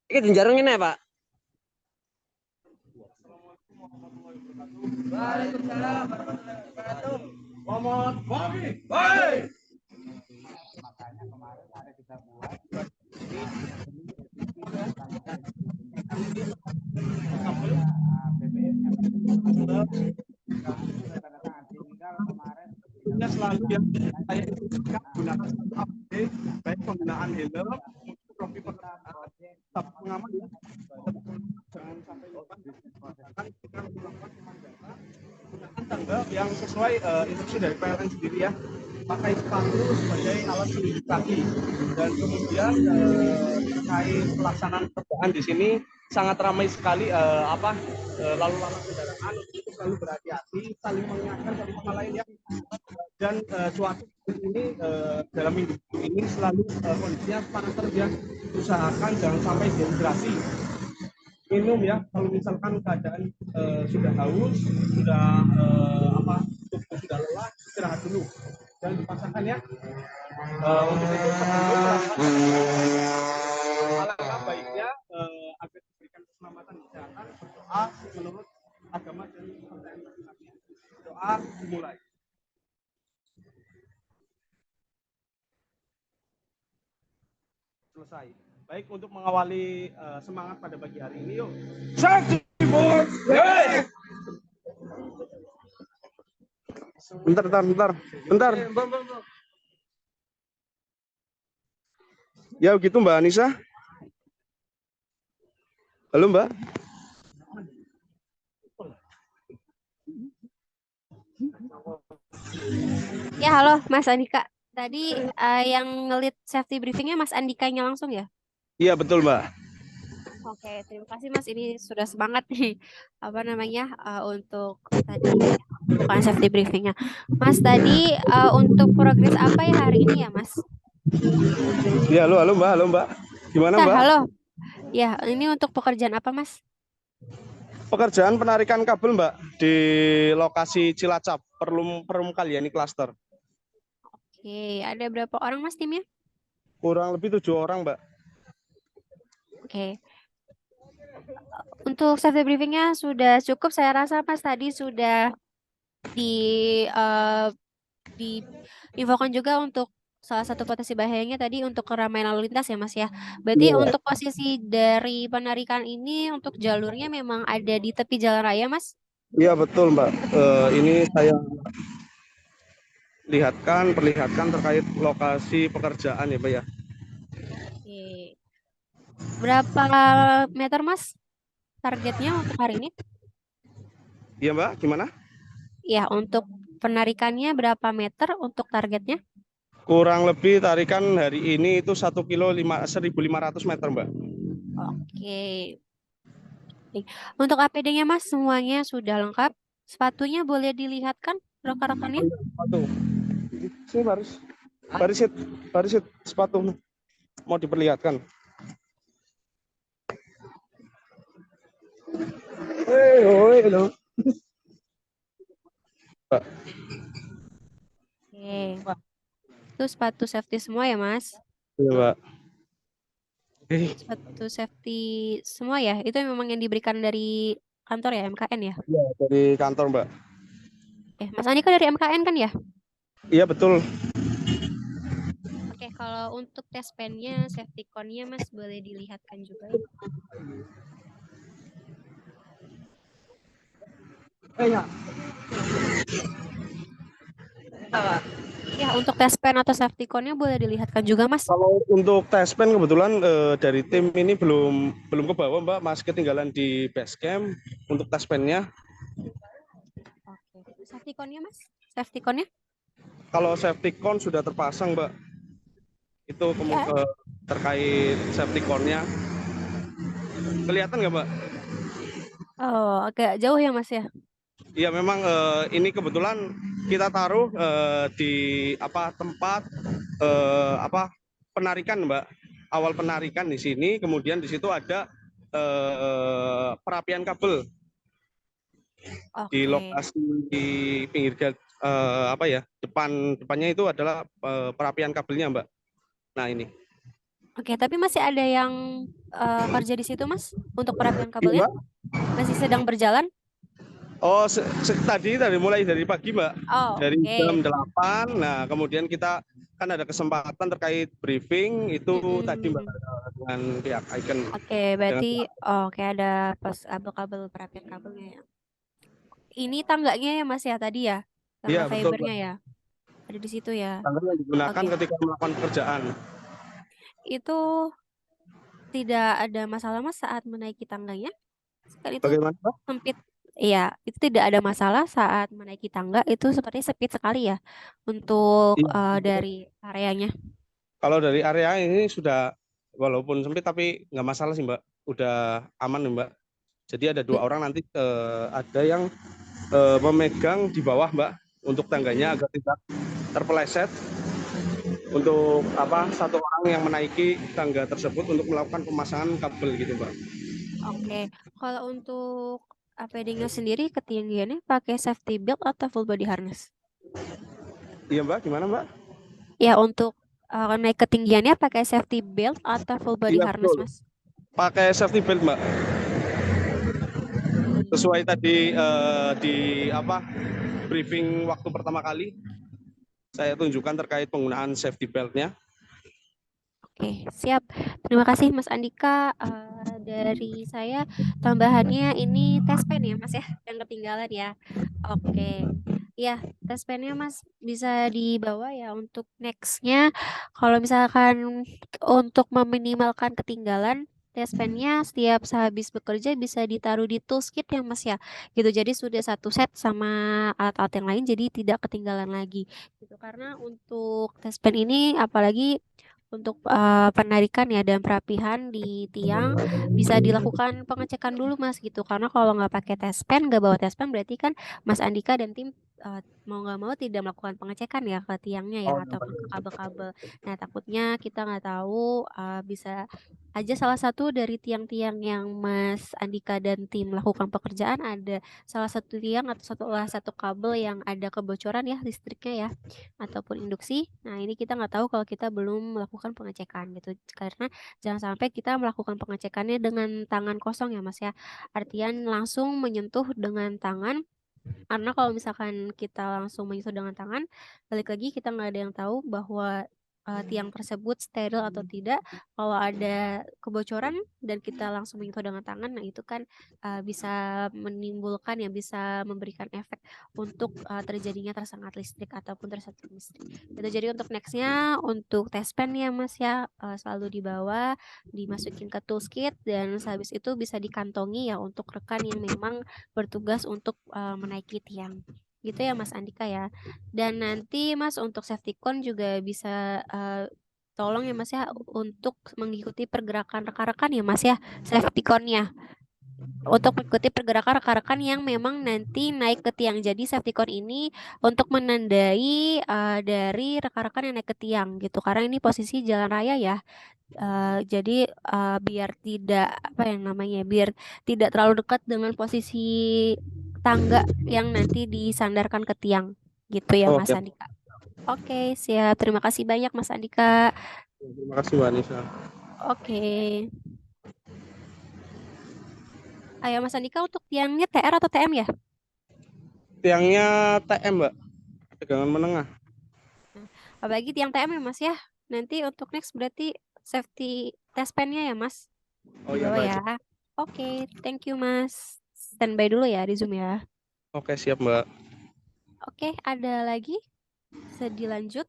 S9: Ini jenjarung ini ya, Pak.
S3: Waalaikumsalam warahmatullahi wabarakatuh. Selamat pagi. Baik. Makanya kemarin ada kita buat
S8: Selalu yang saya gunakan baik penggunaan helm, trofi pengaman ya, jangan sampai lupa kita melakukan pemanggilan gunakan tangga yang sesuai instruksi dari PLN sendiri ya, pakai sepatu sebagai alat pelindung kaki, dan kemudian terkait pelaksanaan kerjaan di sini sangat ramai sekali lalu lalang kendaraan, itu selalu berhati-hati, saling mengingatkan satu sama lain ya. Dan cuaca ini dalam minggu ini selalu kondisinya panas terik ya. Usahakan jangan sampai dehidrasi. Minum ya, kalau misalkan keadaan sudah haus, sudah tubuh sudah lelah, istirahat dulu. Jangan dipaksakan ya. Untuk itu alangkah baiknya agar diberikan keselamatan kesehatan, berdoa menurut agama dan kepercayaan masing-masing. Doa dimulai. Selesai. Baik, untuk mengawali semangat pada pagi hari ini, yuk. Bentar. Ya gitu Mbak Anissa. Halo Mbak.
S1: Ya, halo Mas Andika. Tadi yang ngelit safety briefingnya Mas Andikanya langsung ya?
S8: Iya betul Mbak.
S1: Oke, terima kasih Mas. Ini sudah semangat nih untuk tadi bukan safety briefingnya. Mas tadi untuk progres apa ya hari ini ya Mas?
S8: Ya halo Mbak. Gimana Mbak?
S1: Halo. Ya, ini untuk pekerjaan apa Mas?
S8: Pekerjaan penarikan kabel Mbak di lokasi Cilacap, Perum Kalyani Cluster.
S1: Oke, ada berapa orang Mas timnya?
S8: Kurang lebih 7 orang Mbak.
S1: Oke. Untuk safety briefingnya sudah cukup, saya rasa Mas tadi sudah diinfokan juga untuk salah satu potensi bahayanya tadi untuk keramaian lalu lintas ya Mas ya. Berarti untuk posisi dari penarikan ini untuk jalurnya memang ada di tepi jalan raya Mas?
S8: Iya betul Mbak. Ini saya perlihatkan terkait lokasi pekerjaan ya Mbak ya.
S1: Oke. Berapa meter Mas targetnya untuk hari ini?
S8: Iya Mbak, gimana?
S1: Ya, untuk penarikannya berapa meter untuk targetnya?
S8: Kurang lebih tarikan hari ini itu 1 kilo 1.500 meter Mbak.
S1: Oke. Untuk APD-nya Mas semuanya sudah lengkap. Sepatunya boleh dilihatkan rekan-rekannya?
S8: Sepatu. Sini baris sepatu mau diperlihatkan. Halo. Pak.
S1: Oke. Itu sepatu safety semua ya Mas?
S8: Iya Pak.
S1: Sepatu safety semua ya? Itu memang yang diberikan dari kantor ya, MKN ya?
S8: Iya, dari kantor Mbak.
S1: Mas Andika dari MKN kan ya?
S8: Iya betul.
S1: Oke, kalau untuk tes pen-nya, safety cone-nya Mas boleh dilihatkan juga ya? Ya, untuk tes pen atau safety cone-nya boleh dilihatkan juga Mas?
S8: Kalau untuk tes pen kebetulan dari tim ini belum ke bawah Mbak, masih ketinggalan di base camp untuk tes pen-nya.
S1: Oke, safety cone-nya Mas? Safety cone-nya?
S8: Kalau safety cone sudah terpasang Mbak. Itu terkait safety cone-nya. Kelihatan nggak Mbak?
S1: Oh, agak jauh ya Mas ya?
S8: Iya memang ini kebetulan kita taruh di tempat penarikan Mbak. awal penarikan di sini, kemudian di situ ada perapian kabel di
S1: Oke.
S8: lokasi di pinggir depannya itu adalah perapian kabelnya, Mbak. Nah, ini.
S1: Oke, tapi masih ada yang kerja di situ, Mas, untuk perapian
S8: Iya,
S1: kabelnya?
S8: Mbak.
S1: Masih sedang berjalan?
S8: Oh, tadi mulai dari pagi, Mbak.
S1: Oh,
S8: Dari
S1: oke.
S8: jam 8. Nah, kemudian kita kan ada kesempatan terkait briefing itu tadi, Mbak, dengan pihak Icon.
S1: Oke, berarti oke ada pas kabel-kabel perapian kabelnya ya. Ini tangganya ya, Mas, ya tadi ya? Tangga
S8: Iya, betul,
S1: fibernya
S8: Mbak.
S1: ya? Ada di situ ya?
S8: Tangga yang digunakan
S1: Oke.
S8: ketika melakukan pekerjaan.
S1: Itu tidak ada masalah, Mas, saat menaiki tangganya? Kan itu
S8: Bagaimana, Mbak?
S1: sempit. Iya, itu tidak ada masalah saat menaiki tangga, itu seperti sempit sekali ya untuk
S8: Iya.
S1: dari areanya.
S8: Kalau dari area ini sudah walaupun sempit tapi nggak masalah sih, Mbak. Udah aman nih, Mbak. Jadi ada 2 orang nanti ada yang memegang di bawah, Mbak, untuk tangganya agar tidak terpeleset. Untuk satu orang yang menaiki tangga tersebut untuk melakukan pemasangan kabel gitu, Mbak.
S1: Oke, kalau untuk APD-nya sendiri ketinggiannya pakai safety belt atau full body harness?
S8: Iya, Mbak, gimana, Mbak?
S1: Ya, untuk naik ketinggiannya pakai safety belt atau full body
S8: Iya,
S1: harness,
S8: betul.
S1: Mas?
S8: Pakai safety belt, Mbak. Sesuai tadi di briefing waktu pertama kali saya tunjukkan terkait penggunaan safety belt-nya.
S1: Oke, siap. Terima kasih Mas Andika. Dari saya tambahannya ini tes pen ya Mas ya, yang ketinggalan ya. Oke, ya tes pennya Mas bisa dibawa ya untuk nextnya. Kalau misalkan untuk meminimalkan ketinggalan, tes pennya setiap sehabis bekerja bisa ditaruh di toolkit ya Mas ya. Gitu, jadi sudah satu set sama alat-alat yang lain, jadi tidak ketinggalan lagi. Gitu, karena untuk tes pen ini apalagi untuk penarikan ya dan perapihan di tiang bisa dilakukan pengecekan dulu Mas gitu, karena kalau nggak pakai tes pen, nggak bawa tes pen, berarti kan Mas Andika dan tim mau nggak mau tidak melakukan pengecekan ya ke tiangnya ya ataupun ke kabel-kabel. Nah, takutnya kita nggak tahu bisa aja salah satu dari tiang-tiang yang Mas Andika dan tim melakukan pekerjaan ada salah satu tiang atau satu kabel yang ada kebocoran ya listriknya ya ataupun induksi. Nah, ini kita nggak tahu kalau kita belum melakukan pengecekan gitu. Karena jangan sampai kita melakukan pengecekannya dengan tangan kosong ya Mas ya. Artian langsung menyentuh dengan tangan. Karena kalau misalkan kita langsung menyentuh dengan tangan, balik lagi kita nggak ada yang tahu bahwa tiang tersebut steril atau tidak. Kalau ada kebocoran dan kita langsung menyentuh dengan tangan, nah itu kan bisa menimbulkan ya, bisa memberikan efek untuk terjadinya tersengat listrik ataupun tersengat listrik. Itu jadi untuk nextnya untuk tes pen ya Mas ya, selalu dibawa, dimasukin ke toolkit dan sehabis itu bisa dikantongi ya untuk rekan yang memang bertugas untuk menaiki tiang. Gitu ya Mas Andika ya. Dan nanti Mas untuk safety cone juga bisa tolong ya Mas ya untuk mengikuti pergerakan rekan-rekan ya Mas ya, safety cone-nya. Untuk mengikuti pergerakan rekan-rekan yang memang nanti naik ke tiang. Jadi safety cone ini untuk menandai dari rekan-rekan yang naik ke tiang gitu. Karena ini posisi jalan raya ya. Jadi biar tidak biar tidak terlalu dekat dengan posisi tangga yang nanti disandarkan ke tiang gitu ya Mas
S8: Oke.
S1: Andika. Oke, siap. Terima kasih banyak Mas Andika.
S8: Terima kasih, Mbak Nisa.
S1: Oke. Ayo Mas Andika, untuk tiangnya TR atau TM ya?
S8: Tiangnya TM, Mbak. Tegangan menengah.
S1: Apalagi tiang TM ya Mas ya. Nanti untuk next berarti safety test pen-nya ya Mas.
S8: Oh iya,
S1: Dibawa
S8: baik.
S1: ya. Oke, thank you Mas. Standby dulu ya di Zoom ya.
S8: Oke, siap, Mbak.
S1: Oke, ada lagi? Bisa dilanjut?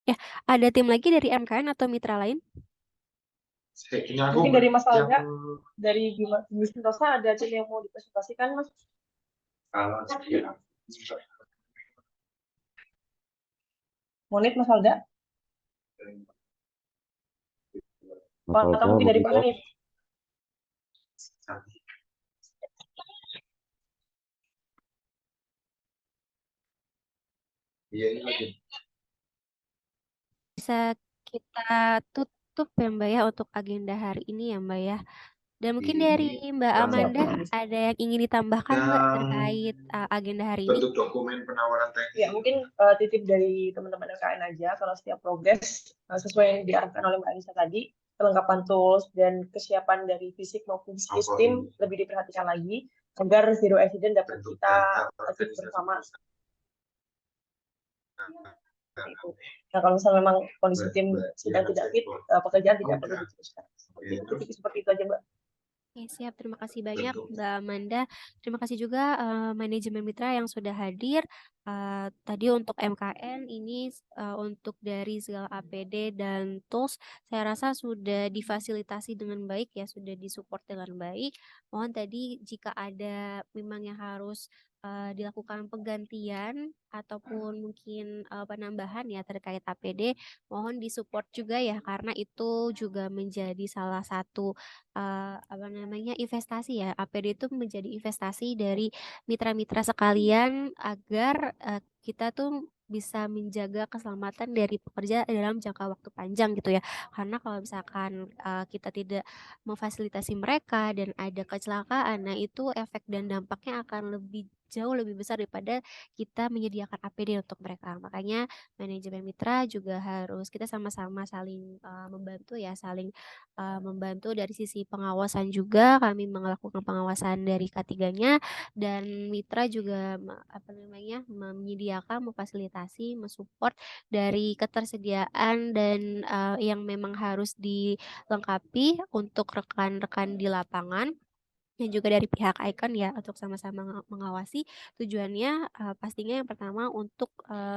S1: Ya, ada tim lagi dari MKN atau mitra lain?
S10: Mungkin dari Mas Alda, dari Gugus Sentosa ada tim yang mau dipresentasikan, Mas? Monit, Mas Alda? Atau mungkin dari Pak Hanif?
S1: Bisa kita tutup ya Mbak ya untuk agenda hari ini ya Mbak ya. Dan mungkin dari Mbak Amanda ada yang ingin ditambahkan Mbak terkait agenda hari ini?
S3: dokumen penawaran teknis.
S10: Ya, mungkin titip dari teman-teman LKN aja kalau setiap progres sesuai yang diarahkan oleh Mbak Anissa tadi, kelengkapan tools dan kesiapan dari fisik maupun psikis tim lebih diperhatikan lagi agar zero accident dapat kita achieve bersama. Itu. Nah, kalau misalnya memang kondisi tim sedang tidak fit, pekerjaan tidak perlu diteruskan. Seperti itu aja Mbak.
S1: Oke, siap. Terima kasih banyak Mbak Amanda. Terima kasih juga manajemen mitra yang sudah hadir. Tadi untuk MKN ini untuk dari segala APD dan tools, saya rasa sudah difasilitasi dengan baik ya, sudah disupport dengan baik. Mohon tadi jika ada memang yang harus dilakukan penggantian ataupun mungkin penambahan ya terkait APD, mohon disupport juga ya karena itu juga menjadi salah satu investasi ya. APD itu menjadi investasi dari mitra-mitra sekalian agar kita tuh bisa menjaga keselamatan dari pekerja dalam jangka waktu panjang gitu ya. Karena kalau misalkan kita tidak memfasilitasi mereka dan ada kecelakaan, nah itu efek dan dampaknya akan jauh lebih besar daripada kita menyediakan APD untuk mereka. Makanya manajemen mitra juga harus kita sama-sama saling membantu ya, saling membantu dari sisi pengawasan juga. Kami melakukan pengawasan dari K3-nya dan mitra juga menyediakan, memfasilitasi, mensupport dari ketersediaan dan yang memang harus dilengkapi untuk rekan-rekan di lapangan. Dan juga dari pihak Icon ya untuk sama-sama mengawasi. Tujuannya pastinya yang pertama untuk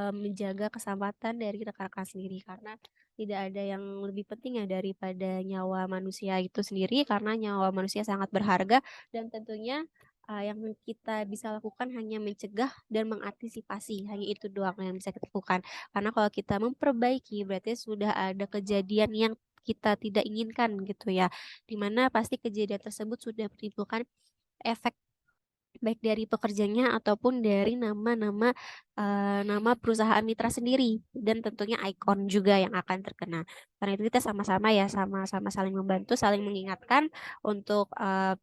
S1: menjaga keselamatan dari rekan-rekan sendiri karena tidak ada yang lebih penting ya daripada nyawa manusia itu sendiri karena nyawa manusia sangat berharga dan tentunya yang kita bisa lakukan hanya mencegah dan mengantisipasi, hanya itu doang yang bisa kita lakukan. Karena kalau kita memperbaiki berarti sudah ada kejadian yang kita tidak inginkan gitu ya, dimana pasti kejadian tersebut sudah menimbulkan efek baik dari pekerjanya ataupun dari nama perusahaan mitra sendiri dan tentunya Icon juga yang akan terkena. Karena itu kita sama-sama ya, sama-sama saling membantu, saling mengingatkan untuk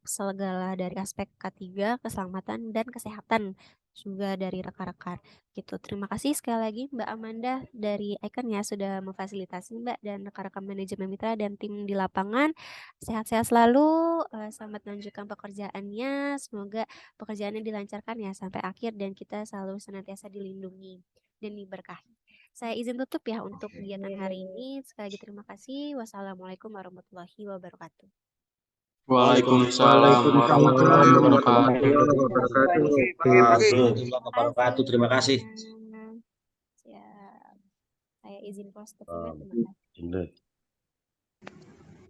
S1: segala dari aspek K3, keselamatan dan kesehatan juga dari rekan-rekan gitu. Terima kasih sekali lagi Mbak Amanda dari Icon ya sudah memfasilitasi Mbak dan rekan-rekan manajemen mitra dan tim di lapangan. Sehat-sehat selalu, selamat melanjutkan pekerjaannya. Semoga pekerjaannya dilancarkan ya sampai akhir dan kita selalu senantiasa dilindungi dan diberkahi. Saya izin tutup ya untuk kegiatan hari ini. Sekali lagi terima kasih. Wassalamualaikum warahmatullahi wabarakatuh.
S7: Waalaikumsalam warahmatullahi wabarakatuh.
S3: Wabarakatuh. Terima kasih.
S1: Siap. Saya izin close document. Terima kasih.